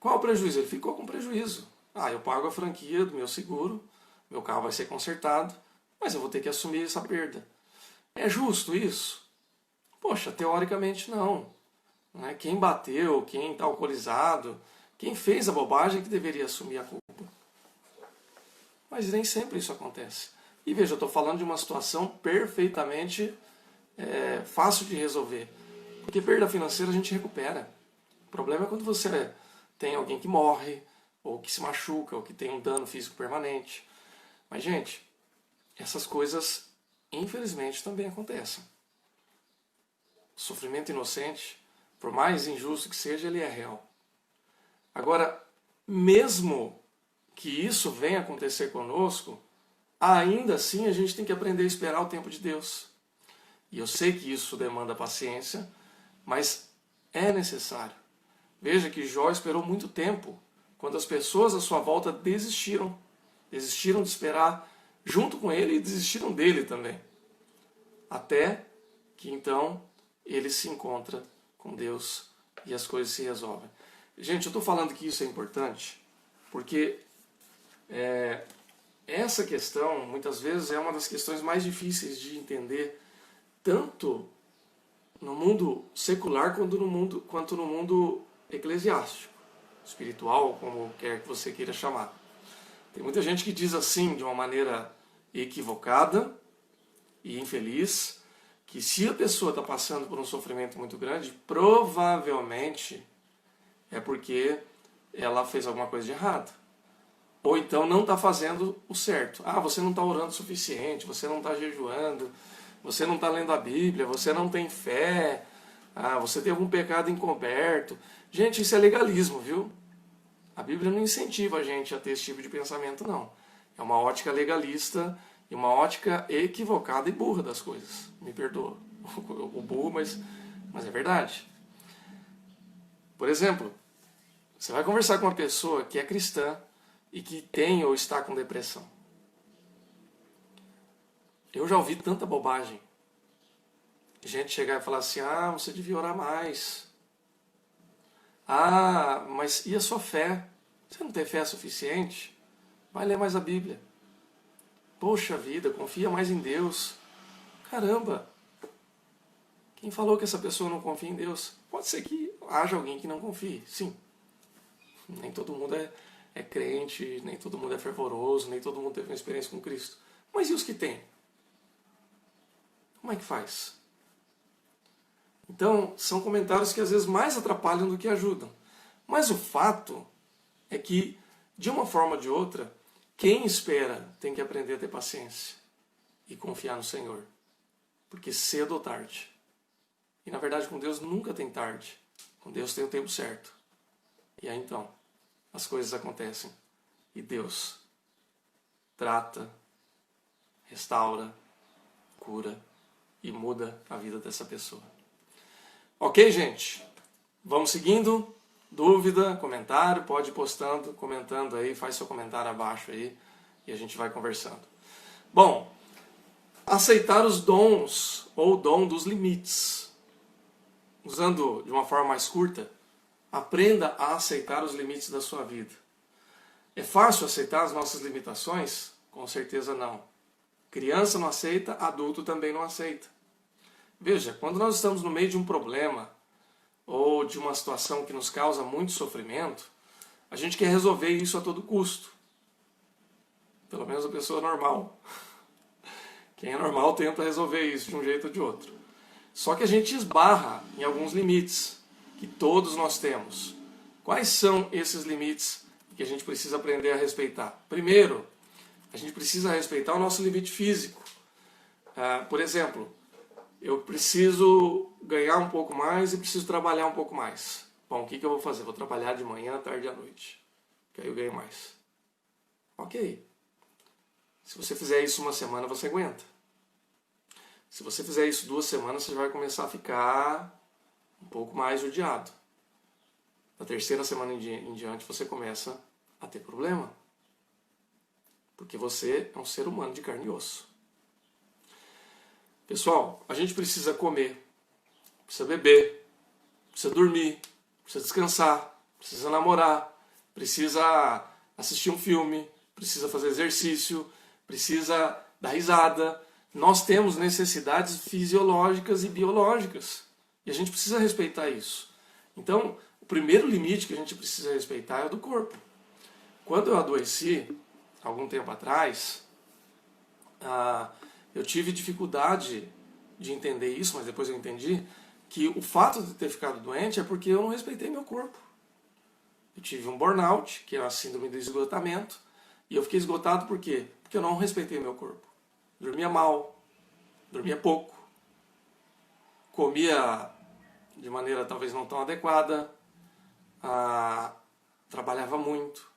qual o prejuízo? Ele ficou com prejuízo. Eu pago a franquia do meu seguro, meu carro vai ser consertado, mas eu vou ter que assumir essa perda. É justo isso? Poxa, teoricamente não. Quem bateu, quem está alcoolizado, quem fez a bobagem que deveria assumir a culpa. Mas nem sempre isso acontece. E veja, eu estou falando de uma situação perfeitamente fácil de resolver. Porque perda financeira a gente recupera. O problema é quando você tem alguém que morre, ou que se machuca, ou que tem um dano físico permanente. Mas, gente, essas coisas, infelizmente, também acontecem. O sofrimento inocente, por mais injusto que seja, ele é real. Agora, mesmo que isso venha acontecer conosco, ainda assim a gente tem que aprender a esperar o tempo de Deus. E eu sei que isso demanda paciência, mas é necessário. Veja que Jó esperou muito tempo, quando as pessoas à sua volta desistiram. Desistiram de esperar junto com ele e desistiram dele também. Até que então ele se encontra com Deus e as coisas se resolvem. Gente, eu estou falando que isso é importante porque essa questão, muitas vezes, é uma das questões mais difíceis de entender, tanto no mundo secular quanto no mundo eclesiástico, espiritual, como quer que você queira chamar. Tem muita gente que diz assim, de uma maneira equivocada e infeliz, que se a pessoa está passando por um sofrimento muito grande, provavelmente é porque ela fez alguma coisa de errado. Ou então não está fazendo o certo. Ah, você não está orando o suficiente, você não está jejuando, você não está lendo a Bíblia, você não tem fé, você tem algum pecado encoberto. Gente, isso é legalismo, viu? A Bíblia não incentiva a gente a ter esse tipo de pensamento, não. É uma ótica legalista e uma ótica equivocada e burra das coisas. Me perdoa o burro, mas é verdade. Por exemplo, você vai conversar com uma pessoa que é cristã e que tem ou está com depressão. Eu já ouvi tanta bobagem. Gente chegar e falar assim, você devia orar mais. Mas e a sua fé? Você não tem fé suficiente? Vai ler mais a Bíblia. Poxa vida, confia mais em Deus. Caramba! Quem falou que essa pessoa não confia em Deus? Pode ser que haja alguém que não confie, sim. Nem todo mundo é crente, nem todo mundo é fervoroso, nem todo mundo teve uma experiência com Cristo. Mas e os que têm? Como é que faz? Então, são comentários que às vezes mais atrapalham do que ajudam. Mas o fato é que, de uma forma ou de outra, quem espera tem que aprender a ter paciência e confiar no Senhor. Porque cedo ou tarde. E na verdade com Deus nunca tem tarde. Com Deus tem o tempo certo. E aí então, as coisas acontecem. E Deus trata, restaura, cura e muda a vida dessa pessoa. Ok, gente? Vamos seguindo. Dúvida, comentário, pode ir postando, comentando aí, faz seu comentário abaixo aí e a gente vai conversando. Bom, aceitar os dons ou o dom dos limites. Usando de uma forma mais curta, aprenda a aceitar os limites da sua vida. É fácil aceitar as nossas limitações? Com certeza não. Criança não aceita, adulto também não aceita. Veja, quando nós estamos no meio de um problema ou de uma situação que nos causa muito sofrimento, a gente quer resolver isso a todo custo. Pelo menos a pessoa normal. Quem é normal tenta resolver isso de um jeito ou de outro. Só que a gente esbarra em alguns limites que todos nós temos. Quais são esses limites que a gente precisa aprender a respeitar? Primeiro, a gente precisa respeitar o nosso limite físico. Por exemplo, eu preciso ganhar um pouco mais e preciso trabalhar um pouco mais. Bom, o que eu vou fazer? Vou trabalhar de manhã, tarde e à noite. Que aí eu ganho mais. Ok. Se você fizer isso uma semana, você aguenta. Se você fizer isso 2 semanas, você vai começar a ficar um pouco mais judiado. Na 3ª semana em diante, você começa a ter problema. Porque você é um ser humano de carne e osso. Pessoal, a gente precisa comer, precisa beber, precisa dormir, precisa descansar, precisa namorar, precisa assistir um filme, precisa fazer exercício, precisa dar risada. Nós temos necessidades fisiológicas e biológicas. E a gente precisa respeitar isso. Então, o primeiro limite que a gente precisa respeitar é o do corpo. Quando eu adoeci, algum tempo atrás, eu tive dificuldade de entender isso, mas depois eu entendi que o fato de ter ficado doente é porque eu não respeitei meu corpo. Eu tive um burnout, que é a síndrome do esgotamento, e eu fiquei esgotado por quê? Porque eu não respeitei meu corpo. Dormia mal, dormia pouco, comia de maneira talvez não tão adequada, trabalhava muito,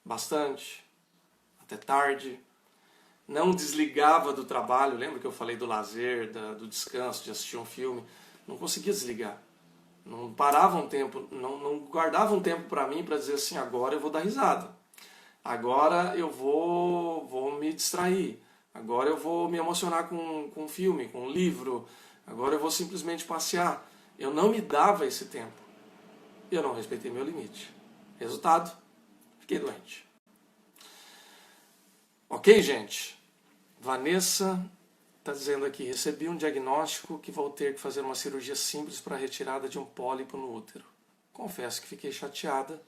bastante, até tarde, não desligava do trabalho. Lembra que eu falei do lazer, do descanso, de assistir um filme? Não conseguia desligar. Não parava um tempo, não guardava um tempo para mim para dizer assim, agora eu vou dar risada. Agora eu vou me distrair. Agora eu vou me emocionar com um filme, com um livro. Agora eu vou simplesmente passear. Eu não me dava esse tempo. Eu não respeitei meu limite. Resultado, fiquei doente. Ok, gente? Vanessa está dizendo aqui, recebi um diagnóstico que vou ter que fazer uma cirurgia simples para a retirada de um pólipo no útero. Confesso que fiquei chateada,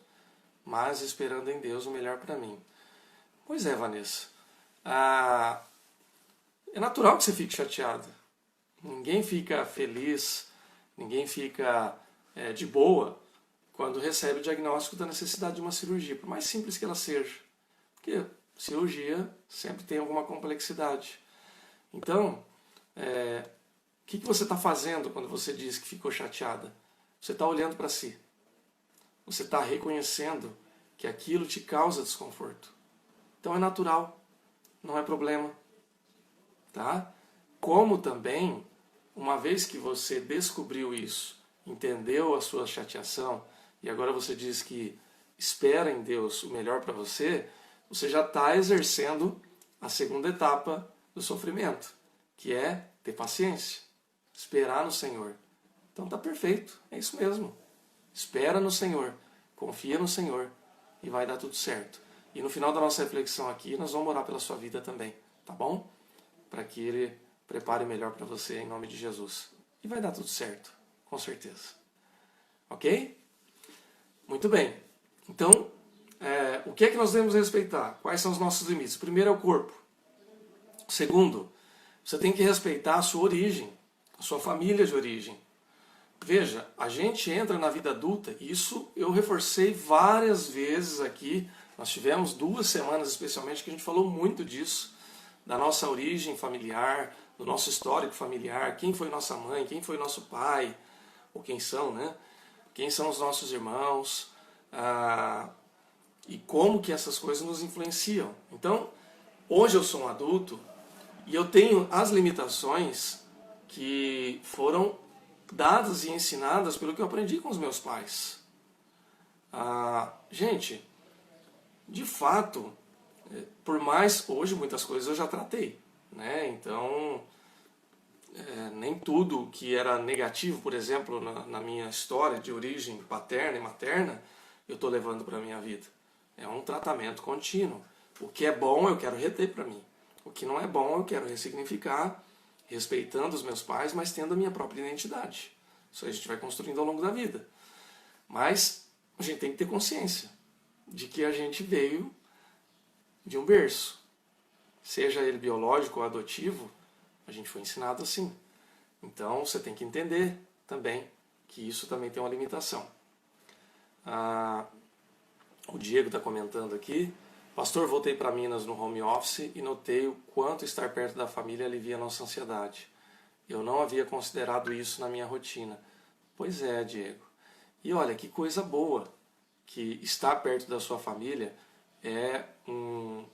mas esperando em Deus o melhor para mim. Pois é, Vanessa. é natural que você fique chateado. Ninguém fica feliz, ninguém fica de boa quando recebe o diagnóstico da necessidade de uma cirurgia, por mais simples que ela seja. Porque cirurgia sempre tem alguma complexidade. Então, o que você está fazendo quando você diz que ficou chateada? Você está olhando para si. Você está reconhecendo que aquilo te causa desconforto. Então é natural, não é problema. Tá? Como também, uma vez que você descobriu isso, entendeu a sua chateação, e agora você diz que espera em Deus o melhor para você, você já está exercendo a segunda etapa do sofrimento, que é ter paciência, esperar no Senhor. Então tá perfeito, é isso mesmo. Espera no Senhor, confia no Senhor e vai dar tudo certo. E no final da nossa reflexão aqui, nós vamos orar pela sua vida também, tá bom? Para que Ele prepare melhor para você em nome de Jesus. E vai dar tudo certo, com certeza. Ok? Muito bem. Então, o que é que nós devemos respeitar? Quais são os nossos limites? O primeiro é o corpo. O segundo, você tem que respeitar a sua origem, a sua família de origem. Veja, a gente entra na vida adulta, isso eu reforcei várias vezes aqui. Nós tivemos 2 semanas especialmente que a gente falou muito disso, da nossa origem familiar, do nosso histórico familiar, quem foi nossa mãe, quem foi nosso pai, ou quem são, né? Quem são os nossos irmãos, e como que essas coisas nos influenciam. Então, hoje eu sou um adulto e eu tenho as limitações que foram dadas e ensinadas pelo que eu aprendi com os meus pais. Gente, de fato, por mais hoje muitas coisas eu já tratei, né? Então nem tudo que era negativo, por exemplo, na minha história de origem paterna e materna, eu estou levando para a minha vida. É um tratamento contínuo. O que é bom eu quero reter para mim. O que não é bom eu quero ressignificar, respeitando os meus pais, mas tendo a minha própria identidade. Isso a gente vai construindo ao longo da vida. Mas a gente tem que ter consciência de que a gente veio de um berço. Seja ele biológico ou adotivo, a gente foi ensinado assim. Então você tem que entender também que isso também tem uma limitação. O Diego está comentando aqui: pastor, voltei para Minas no home office e notei o quanto estar perto da família alivia a nossa ansiedade. Eu não havia considerado isso na minha rotina. Pois é, Diego. E olha, que coisa boa que estar perto da sua família é um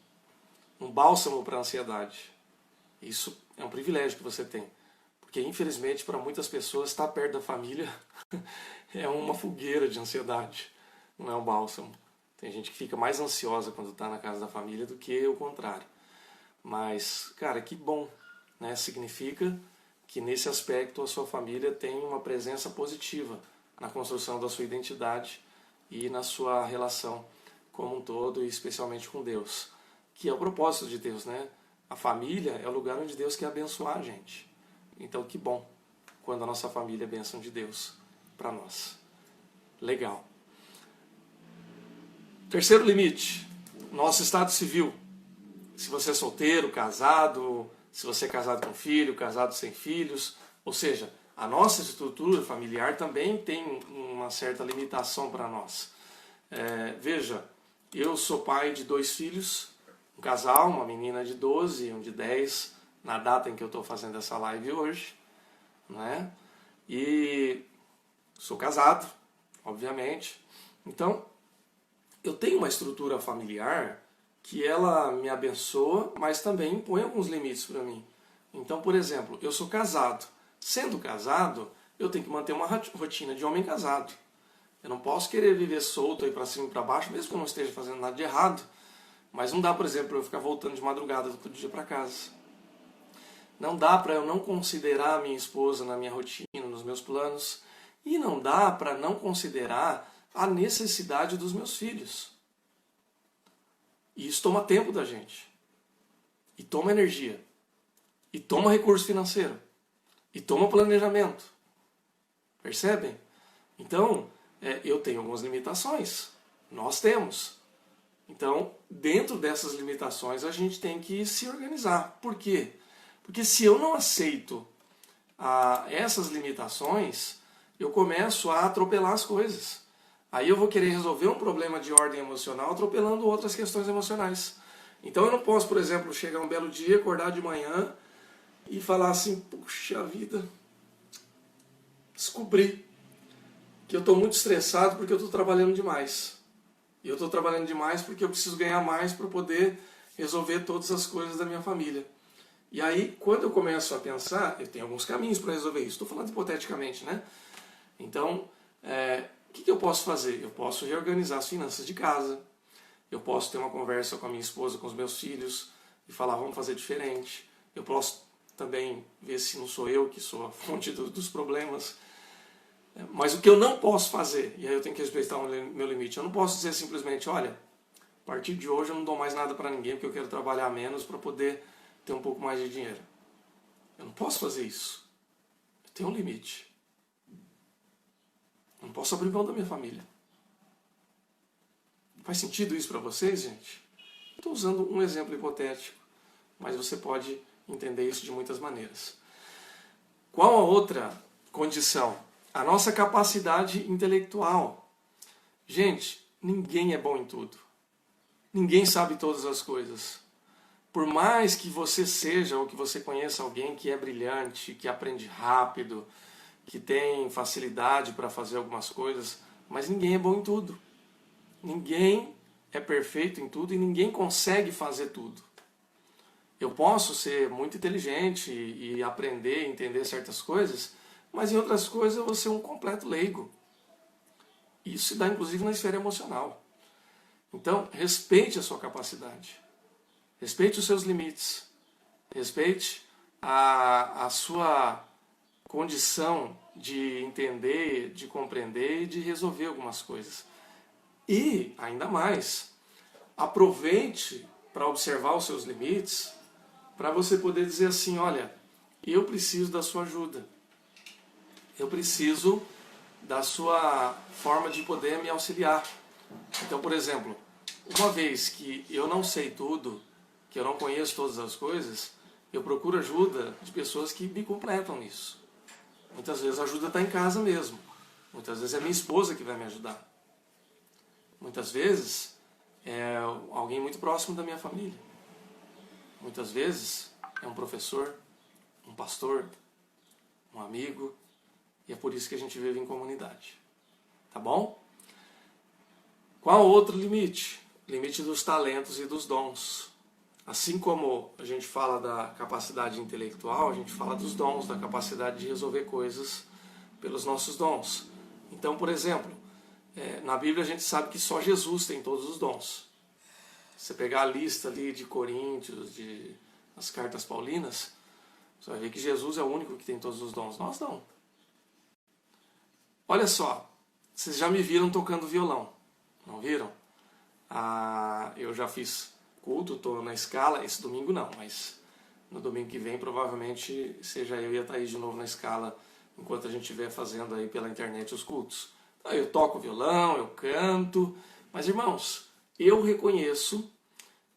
bálsamo para a ansiedade. Isso é um privilégio que você tem. Porque, infelizmente, para muitas pessoas, estar perto da família é uma fogueira de ansiedade. Não é um bálsamo. Tem gente que fica mais ansiosa quando está na casa da família do que o contrário. Mas, cara, que bom, né? Significa que nesse aspecto a sua família tem uma presença positiva na construção da sua identidade e na sua relação como um todo, e especialmente com Deus. Que é o propósito de Deus, né? A família é o lugar onde Deus quer abençoar a gente. Então, que bom quando a nossa família é bênção de Deus para nós. Legal. Terceiro limite, nosso estado civil. Se você é solteiro, casado, se você é casado com filho, casado sem filhos, ou seja, a nossa estrutura familiar também tem uma certa limitação para nós. Veja, eu sou pai de 2 filhos, um casal, uma menina de 12 e um de 10, na data em que eu estou fazendo essa live hoje, né? E sou casado, obviamente. Então, eu tenho uma estrutura familiar que ela me abençoa, mas também impõe alguns limites para mim. Então, por exemplo, eu sou casado. Sendo casado, eu tenho que manter uma rotina de homem casado. Eu não posso querer viver solto aí para cima e para baixo, mesmo que eu não esteja fazendo nada de errado. Mas não dá, por exemplo, eu ficar voltando de madrugada todo dia para casa. Não dá para eu não considerar a minha esposa na minha rotina, nos meus planos. E não dá para não considerar a necessidade dos meus filhos. E isso toma tempo da gente. E toma energia. E toma recurso financeiro. E toma planejamento. Percebem? Então, eu tenho algumas limitações. Nós temos. Então, dentro dessas limitações, a gente tem que se organizar. Por quê? Porque se eu não aceito essas limitações, eu começo a atropelar as coisas. Aí eu vou querer resolver um problema de ordem emocional atropelando outras questões emocionais. Então eu não posso, por exemplo, chegar um belo dia, acordar de manhã e falar assim, puxa vida, descobri que eu estou muito estressado porque eu estou trabalhando demais. E eu estou trabalhando demais porque eu preciso ganhar mais para poder resolver todas as coisas da minha família. E aí, quando eu começo a pensar, eu tenho alguns caminhos para resolver isso. Estou falando hipoteticamente, né? Então, o que eu posso fazer? Eu posso reorganizar as finanças de casa. Eu posso ter uma conversa com a minha esposa, com os meus filhos, e falar, vamos fazer diferente. Eu posso também ver se não sou eu que sou a fonte dos problemas. Mas o que eu não posso fazer, e aí eu tenho que respeitar o meu limite, eu não posso dizer simplesmente, olha, a partir de hoje eu não dou mais nada para ninguém porque eu quero trabalhar menos para poder ter um pouco mais de dinheiro. Eu não posso fazer isso. Eu tenho um limite. Eu não posso abrir mão da minha família. Faz sentido isso para vocês, gente? Eu estou usando um exemplo hipotético, mas você pode entender isso de muitas maneiras. Qual a outra condição? A nossa capacidade intelectual. Gente, ninguém é bom em tudo. Ninguém sabe todas as coisas. Por mais que você seja ou que você conheça alguém que é brilhante, que aprende rápido, que tem facilidade para fazer algumas coisas, mas ninguém é bom em tudo. Ninguém é perfeito em tudo e ninguém consegue fazer tudo. Eu posso ser muito inteligente e aprender, entender certas coisas, mas em outras coisas eu vou ser um completo leigo. Isso se dá inclusive na esfera emocional. Então, respeite a sua capacidade. Respeite os seus limites. Respeite a sua condição de entender, de compreender e de resolver algumas coisas. E, ainda mais, aproveite para observar os seus limites, para você poder dizer assim, olha, eu preciso da sua ajuda. Eu preciso da sua forma de poder me auxiliar. Então, por exemplo, uma vez que eu não sei tudo, que eu não conheço todas as coisas, eu procuro ajuda de pessoas que me completam nisso. Muitas vezes a ajuda está em casa mesmo. Muitas vezes é minha esposa que vai me ajudar. Muitas vezes é alguém muito próximo da minha família. Muitas vezes é um professor, um pastor, um amigo. E é por isso que a gente vive em comunidade. Tá bom? Qual outro limite? Limite dos talentos e dos dons. Assim como a gente fala da capacidade intelectual, a gente fala dos dons, da capacidade de resolver coisas pelos nossos dons. Então, por exemplo, na Bíblia a gente sabe que só Jesus tem todos os dons. Se você pegar a lista ali de Coríntios, as cartas paulinas, você vai ver que Jesus é o único que tem todos os dons. Nós não. Olha só, vocês já me viram tocando violão, não viram? Eu já fiz culto, estou na escala, esse domingo não, mas no domingo que vem provavelmente seja eu e a Thaís de novo na escala, enquanto a gente estiver fazendo aí pela internet os cultos. Então, eu toco violão, eu canto, mas irmãos, eu reconheço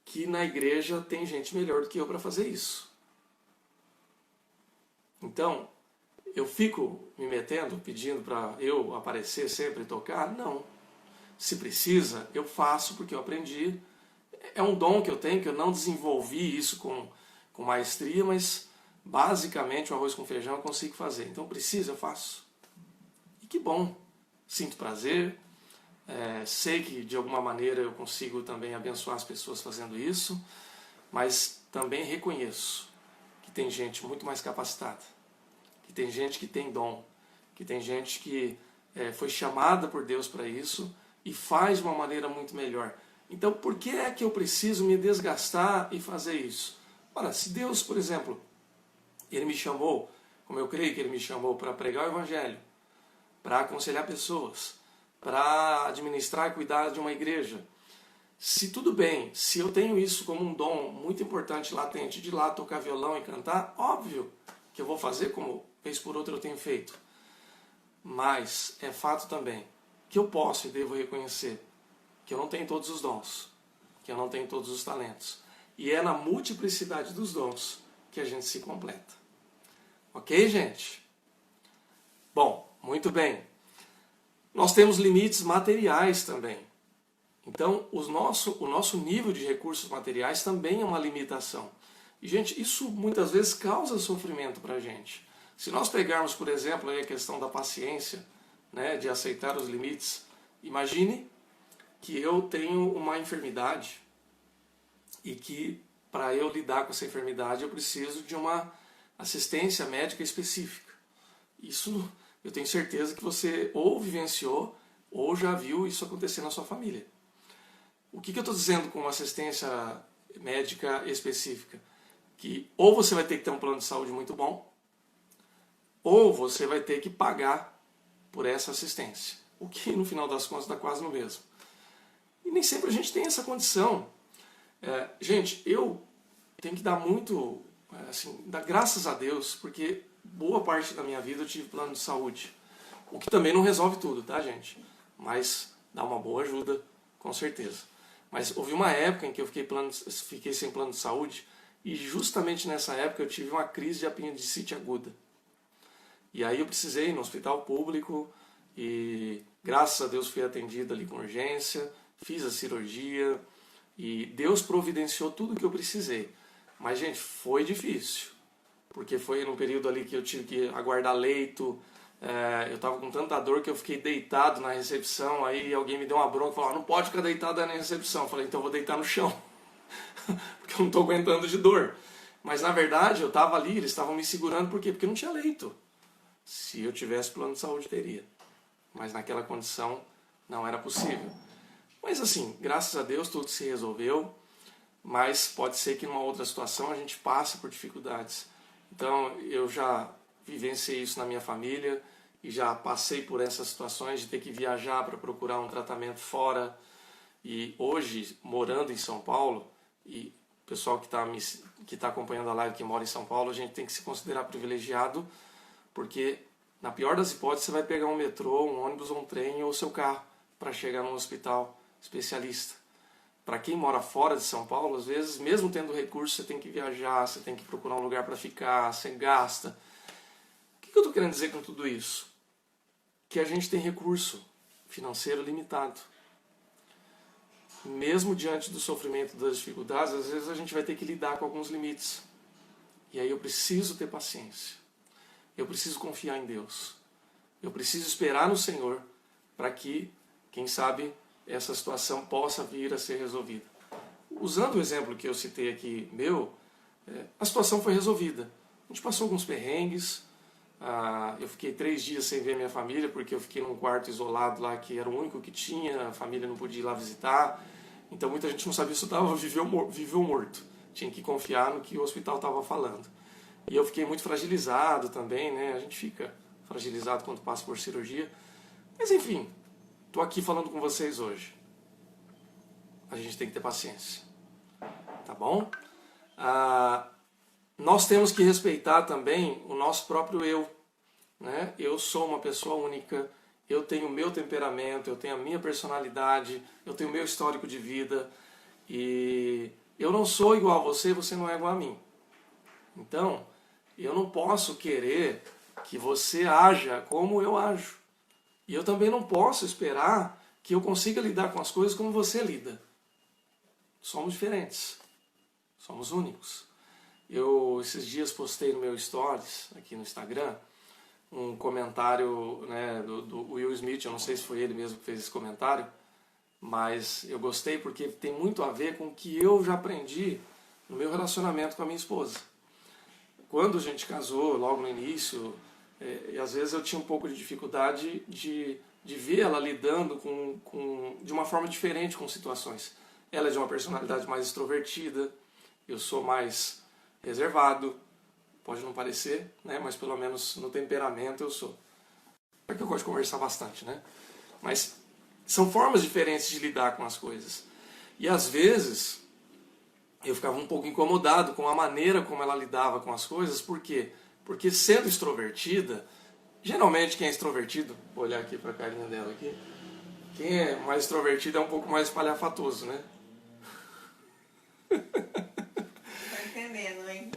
que na igreja tem gente melhor do que eu para fazer isso. Então, eu fico me metendo, pedindo para eu aparecer sempre e tocar? Não. Se precisa, eu faço porque eu aprendi. É um dom que eu tenho, que eu não desenvolvi isso com maestria, mas basicamente o arroz com feijão eu consigo fazer. Então precisa, eu faço. E que bom. Sinto prazer. Sei que de alguma maneira eu consigo também abençoar as pessoas fazendo isso, mas também reconheço que tem gente muito mais capacitada. Que tem gente que tem dom, que tem gente que foi chamada por Deus para isso e faz de uma maneira muito melhor. Então, por que é que eu preciso me desgastar e fazer isso? Ora, se Deus, por exemplo, Ele me chamou, como eu creio que Ele me chamou, para pregar o Evangelho, para aconselhar pessoas, para administrar e cuidar de uma igreja, se tudo bem, se eu tenho isso como um dom muito importante, latente, de ir lá tocar violão e cantar, óbvio que eu vou fazer como vez por outra eu tenho feito. Mas é fato também que eu posso e devo reconhecer que eu não tenho todos os dons, que eu não tenho todos os talentos. E é na multiplicidade dos dons que a gente se completa. Ok, gente? Bom, muito bem. Nós temos limites materiais também. Então, o nosso nível de recursos materiais também é uma limitação. E, gente, isso muitas vezes causa sofrimento para a gente. Se nós pegarmos, por exemplo, aí a questão da paciência, né, de aceitar os limites, imagine que eu tenho uma enfermidade e que, para eu lidar com essa enfermidade, eu preciso de uma assistência médica específica. Isso eu tenho certeza que você ou vivenciou ou já viu isso acontecer na sua família. O que eu estou dizendo com assistência médica específica? Que ou você vai ter que ter um plano de saúde muito bom, ou você vai ter que pagar por essa assistência. O que no final das contas dá quase no mesmo. E nem sempre a gente tem essa condição. Gente, eu tenho que dar muito, assim, dar graças a Deus, porque boa parte da minha vida eu tive plano de saúde. O que também não resolve tudo, tá, gente? Mas dá uma boa ajuda, com certeza. Mas houve uma época em que eu fiquei sem plano de saúde, e justamente nessa época eu tive uma crise de apendicite aguda. E aí eu precisei ir no hospital público e graças a Deus fui atendido ali com urgência, fiz a cirurgia e Deus providenciou tudo o que eu precisei. Mas, gente, foi difícil, porque foi num período ali que eu tive que aguardar leito, eu estava com tanta dor que eu fiquei deitado na recepção, aí alguém me deu uma bronca e falou, não pode ficar deitado na recepção. Eu falei, então eu vou deitar no chão, porque eu não estou aguentando de dor. Mas na verdade eu estava ali, eles estavam me segurando, por quê? Porque não tinha leito. Se eu tivesse plano de saúde, teria. Mas naquela condição não era possível. Mas assim, graças a Deus tudo se resolveu, mas pode ser que numa outra situação a gente passe por dificuldades. Então eu já vivenciei isso na minha família e já passei por essas situações de ter que viajar para procurar um tratamento fora. E hoje, morando em São Paulo, e o pessoal que está acompanhando a live que mora em São Paulo, a gente tem que se considerar privilegiado, porque na pior das hipóteses você vai pegar um metrô, um ônibus, um trem ou o seu carro para chegar num hospital especialista. Para quem mora fora de São Paulo, às vezes, mesmo tendo recurso, você tem que viajar, você tem que procurar um lugar para ficar, você gasta. O que eu estou querendo dizer com tudo isso? Que a gente tem recurso financeiro limitado. Mesmo diante do sofrimento, das dificuldades, às vezes a gente vai ter que lidar com alguns limites. E aí eu preciso ter paciência. Eu preciso confiar em Deus. Eu preciso esperar no Senhor para que, quem sabe, essa situação possa vir a ser resolvida. Usando o exemplo que eu citei aqui meu, a situação foi resolvida. A gente passou alguns perrengues, eu fiquei 3 dias sem ver minha família, porque eu fiquei num quarto isolado lá, que era o único que tinha, a família não podia ir lá visitar, então muita gente não sabia se eu estava vivo ou morto. Tinha que confiar no que o hospital estava falando. E eu fiquei muito fragilizado também, né? A gente fica fragilizado quando passa por cirurgia. Mas enfim, estou aqui falando com vocês hoje. A gente tem que ter paciência. Tá bom? Nós temos que respeitar também o nosso próprio eu. Né? Eu sou uma pessoa única, eu tenho o meu temperamento, eu tenho a minha personalidade, eu tenho o meu histórico de vida. E eu não sou igual a você, você não é igual a mim. Então, eu não posso querer que você haja como eu ajo. E eu também não posso esperar que eu consiga lidar com as coisas como você lida. Somos diferentes. Somos únicos. Eu, esses dias, postei no meu Stories, aqui no Instagram, um comentário, né, do Will Smith. Eu não sei se foi ele mesmo que fez esse comentário, mas eu gostei porque tem muito a ver com o que eu já aprendi no meu relacionamento com a minha esposa. Quando a gente casou, logo no início, e às vezes eu tinha um pouco de dificuldade de ver ela lidando de uma forma diferente com situações. Ela é de uma personalidade mais extrovertida, eu sou mais reservado, pode não parecer, né? Mas pelo menos no temperamento eu sou. É que eu gosto de conversar bastante, né? Mas são formas diferentes de lidar com as coisas. E às vezes eu ficava um pouco incomodado com a maneira como ela lidava com as coisas. Por quê? Porque sendo extrovertida, geralmente quem é extrovertido, vou olhar aqui para a carinha dela aqui, quem é mais extrovertido é um pouco mais espalhafatoso, né? Tá entendendo, hein?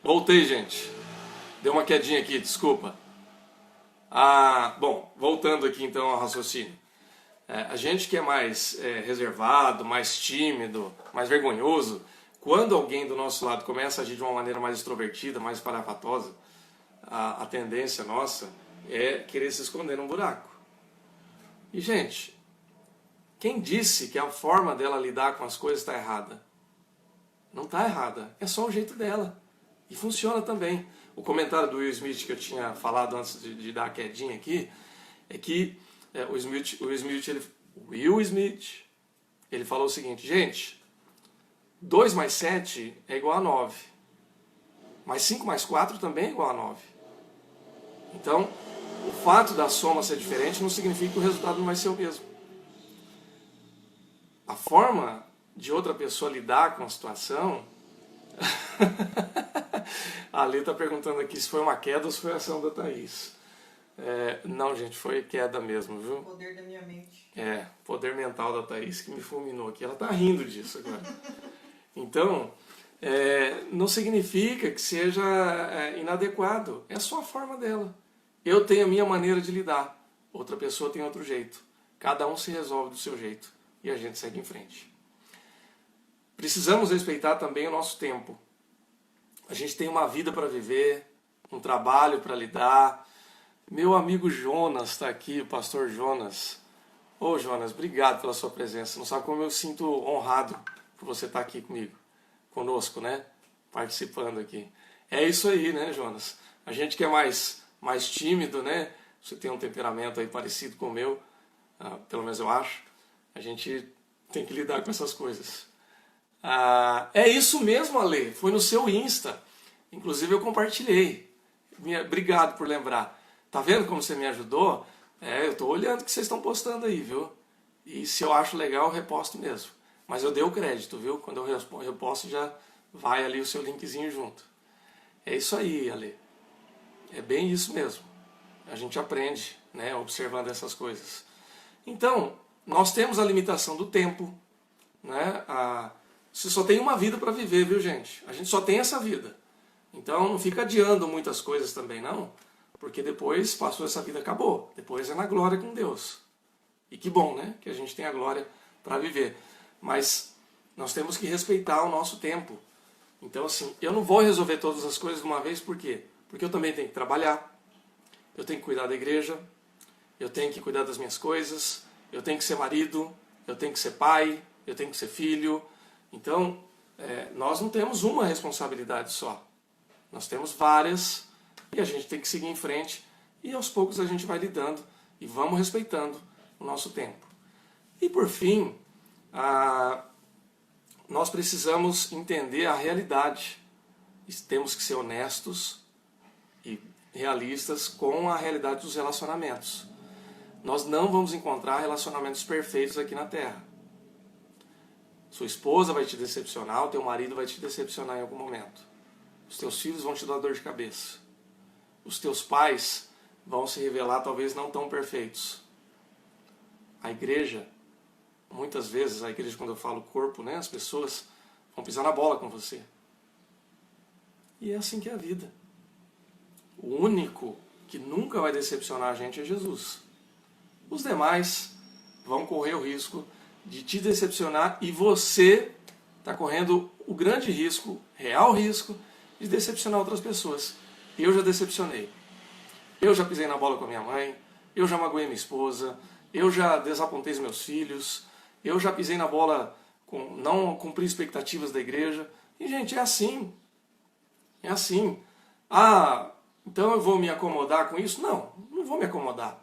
Voltei, gente. Deu uma quedinha aqui, desculpa. Bom, voltando aqui então ao raciocínio. A gente que é mais reservado, mais tímido, mais vergonhoso, quando alguém do nosso lado começa a agir de uma maneira mais extrovertida, mais espalhafatosa, a tendência nossa é querer se esconder num buraco. E, gente, quem disse que a forma dela lidar com as coisas está errada? Não está errada, é só o jeito dela. E funciona também. O comentário do Will Smith que eu tinha falado antes de dar a quedinha aqui, é que o Will Smith, ele falou o seguinte: gente, 2 mais 7 é igual a 9. Mas 5 mais 4 também é igual a 9. Então, o fato da soma ser diferente não significa que o resultado não vai ser o mesmo. A forma de outra pessoa lidar com a situação... A Ale está perguntando aqui se foi uma queda ou se foi a ação da Thaís. Não, gente, foi queda mesmo, viu? O poder da minha mente. Poder mental da Thaís que me fulminou aqui. Ela está rindo disso agora. Então, não significa que seja inadequado. É só a forma dela. Eu tenho a minha maneira de lidar. Outra pessoa tem outro jeito. Cada um se resolve do seu jeito. E a gente segue em frente. Precisamos respeitar também o nosso tempo. A gente tem uma vida para viver, um trabalho para lidar. Meu amigo Jonas está aqui, o pastor Jonas. Ô Jonas, obrigado pela sua presença. Não sabe como eu sinto honrado por você estar aqui conosco, né? Participando aqui. É isso aí, né, Jonas? A gente que é mais tímido, né? Você tem um temperamento aí parecido com o meu, pelo menos eu acho. A gente tem que lidar com essas coisas. É isso mesmo, Ale. Foi no seu Insta. Inclusive eu compartilhei. Obrigado por lembrar. Tá vendo como você me ajudou? Eu tô olhando o que vocês estão postando aí, viu? E se eu acho legal, eu reposto mesmo. Mas eu dei o crédito, viu? Quando eu reposto, já vai ali o seu linkzinho junto. É isso aí, Ale. É bem isso mesmo. A gente aprende, né, observando essas coisas. Então, nós temos a limitação do tempo, né? Você só tem uma vida para viver, viu, gente? A gente só tem essa vida. Então não fica adiando muitas coisas também, não. Porque depois passou essa vida, acabou. Depois é na glória com Deus. E que bom, né? Que a gente tem a glória para viver. Mas nós temos que respeitar o nosso tempo. Então, assim, eu não vou resolver todas as coisas de uma vez, por quê? Porque eu também tenho que trabalhar, eu tenho que cuidar da igreja, eu tenho que cuidar das minhas coisas, eu tenho que ser marido, eu tenho que ser pai, eu tenho que ser filho. Então, nós não temos uma responsabilidade só. Nós temos várias e a gente tem que seguir em frente e aos poucos a gente vai lidando e vamos respeitando o nosso tempo. E por fim, nós precisamos entender a realidade. Temos que ser honestos e realistas com a realidade dos relacionamentos. Nós não vamos encontrar relacionamentos perfeitos aqui na Terra. Sua esposa vai te decepcionar, o teu marido vai te decepcionar em algum momento. Os teus filhos vão te dar dor de cabeça. Os teus pais vão se revelar talvez não tão perfeitos. A igreja, muitas vezes, a igreja, quando eu falo corpo, né, as pessoas vão pisar na bola com você. E é assim que é a vida. O único que nunca vai decepcionar a gente é Jesus. Os demais vão correr o risco de te decepcionar e você está correndo o grande risco, real risco, de decepcionar outras pessoas. Eu já decepcionei. Eu já pisei na bola com a minha mãe, eu já magoei minha esposa, eu já desapontei os meus filhos, eu já pisei na bola com não cumprir expectativas da igreja. E, gente, é assim. É assim. Então eu vou me acomodar com isso? Não, não vou me acomodar.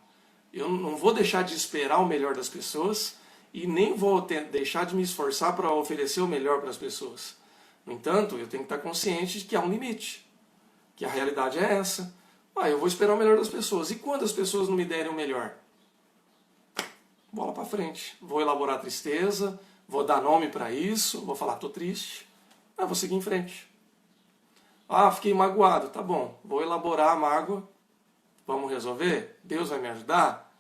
Eu não vou deixar de esperar o melhor das pessoas e nem vou deixar de me esforçar para oferecer o melhor para as pessoas. No entanto, eu tenho que estar consciente de que há um limite, que a realidade é essa. Eu vou esperar o melhor das pessoas. E quando as pessoas não me derem o melhor? Bola para frente. Vou elaborar tristeza, vou dar nome para isso, vou falar, estou triste, vou seguir em frente. Fiquei magoado, tá bom, vou elaborar a mágoa, vamos resolver? Deus vai me ajudar?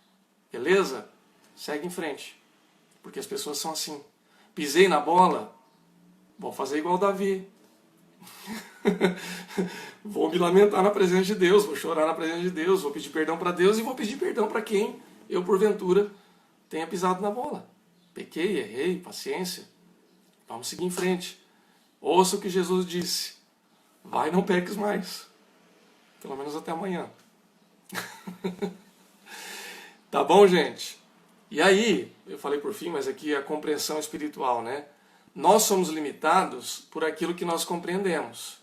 Beleza? Segue em frente. Porque as pessoas são assim. Pisei na bola, vou fazer igual Davi. Vou me lamentar na presença de Deus, vou chorar na presença de Deus, vou pedir perdão para Deus e vou pedir perdão para quem eu, porventura, tenha pisado na bola. Pequei, errei, paciência. Vamos seguir em frente. Ouça o que Jesus disse. Vai, não peques mais. Pelo menos até amanhã. Tá bom, gente? E aí, eu falei por fim, mas aqui é a compreensão espiritual, né? Nós somos limitados por aquilo que nós compreendemos,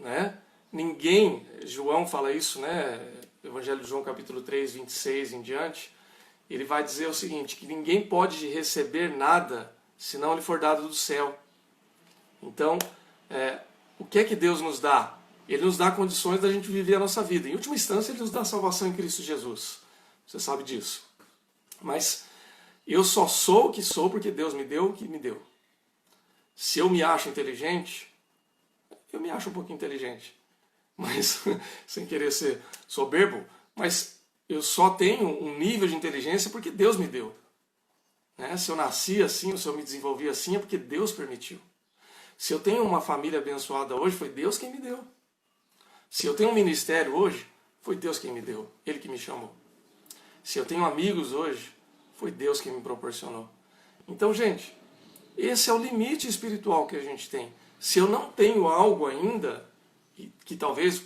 né? Ninguém, João fala isso, né? Evangelho de João capítulo 3, 26 em diante, ele vai dizer o seguinte, que ninguém pode receber nada se não lhe for dado do céu. Então, o que é que Deus nos dá? Ele nos dá condições da gente viver a nossa vida. Em última instância, Ele nos dá a salvação em Cristo Jesus. Você sabe disso. Mas eu só sou o que sou porque Deus me deu o que me deu. Se eu me acho inteligente, eu me acho um pouquinho inteligente. Mas, sem querer ser soberbo, mas eu só tenho um nível de inteligência porque Deus me deu. Né? Se eu nasci assim, ou se eu me desenvolvi assim, é porque Deus permitiu. Se eu tenho uma família abençoada hoje, foi Deus quem me deu. Se eu tenho um ministério hoje, foi Deus quem me deu, Ele que me chamou. Se eu tenho amigos hoje, foi Deus quem me proporcionou. Então, gente, esse é o limite espiritual que a gente tem. Se eu não tenho algo ainda, que talvez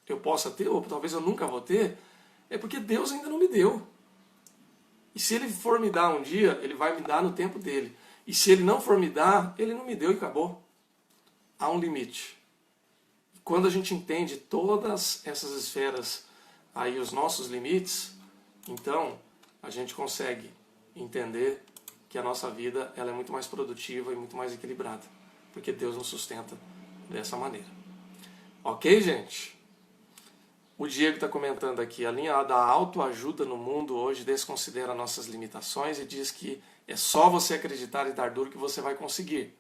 eu possa ter, ou talvez eu nunca vou ter, é porque Deus ainda não me deu. E se Ele for me dar um dia, Ele vai me dar no tempo dele. E se Ele não for me dar, Ele não me deu e acabou. Há um limite. Quando a gente entende todas essas esferas, aí os nossos limites, então a gente consegue entender que a nossa vida ela é muito mais produtiva e muito mais equilibrada, porque Deus nos sustenta dessa maneira. Ok, gente? O Diego está comentando aqui, a linha da autoajuda no mundo hoje desconsidera nossas limitações e diz que é só você acreditar e dar duro que você vai conseguir.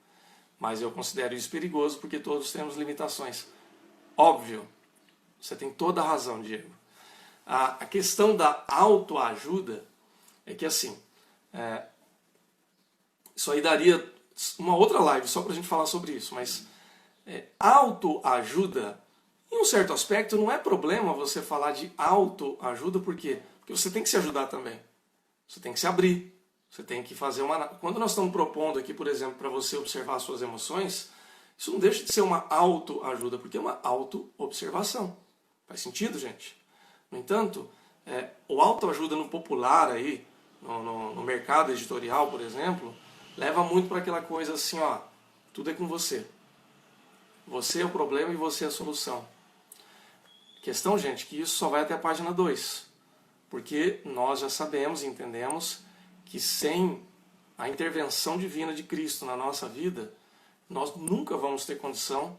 Mas eu considero isso perigoso porque todos temos limitações. Óbvio, você tem toda a razão, Diego. A questão da autoajuda é que assim, isso aí daria uma outra live só para a gente falar sobre isso, mas autoajuda, em um certo aspecto, não é problema você falar de autoajuda, por quê? Porque você tem que se ajudar também. Você tem que se abrir. Você tem que fazer uma... Quando nós estamos propondo aqui, por exemplo, para você observar suas emoções, isso não deixa de ser uma autoajuda, porque é uma auto-observação. Faz sentido, gente? No entanto, o autoajuda no popular aí, no mercado editorial, por exemplo, leva muito para aquela coisa assim, ó, tudo é com você. Você é o problema e você é a solução. Questão, gente, que isso só vai até a página 2. Porque nós já sabemos e entendemos que sem a intervenção divina de Cristo na nossa vida, nós nunca vamos ter condição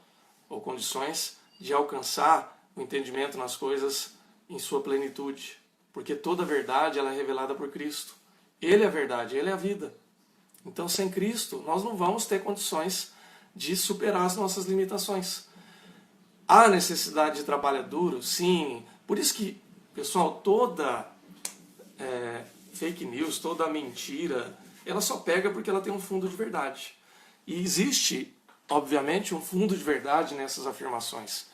ou condições de alcançar o entendimento nas coisas em sua plenitude. Porque toda a verdade ela é revelada por Cristo. Ele é a verdade, Ele é a vida. Então, sem Cristo, nós não vamos ter condições de superar as nossas limitações. Há necessidade de trabalho duro? Sim. Por isso que, pessoal, toda fake news, toda mentira, ela só pega porque ela tem um fundo de verdade. E existe, obviamente, um fundo de verdade nessas afirmações.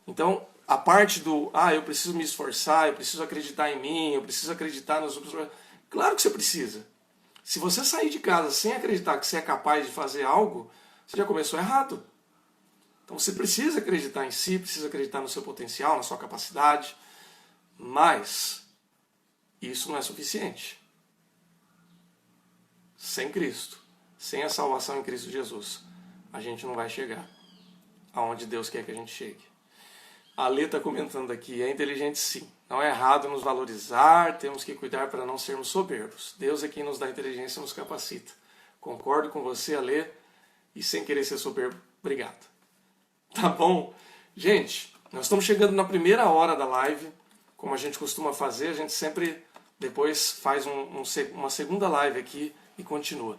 Então, a parte do, eu preciso me esforçar, eu preciso acreditar em mim, eu preciso acreditar nas outras... Claro que você precisa. Se você sair de casa sem acreditar que você é capaz de fazer algo, você já começou errado. Então você precisa acreditar em si, precisa acreditar no seu potencial, na sua capacidade, mas isso não é suficiente. Sem Cristo, sem a salvação em Cristo Jesus, a gente não vai chegar aonde Deus quer que a gente chegue. A Lê está comentando aqui, é inteligente sim. Não é errado nos valorizar, temos que cuidar para não sermos soberbos. Deus é quem nos dá inteligência e nos capacita. Concordo com você, Lê, e sem querer ser soberbo, obrigado. Tá bom? Gente, nós estamos chegando na primeira hora da live. Como a gente costuma fazer, a gente sempre depois faz uma segunda live aqui e continua.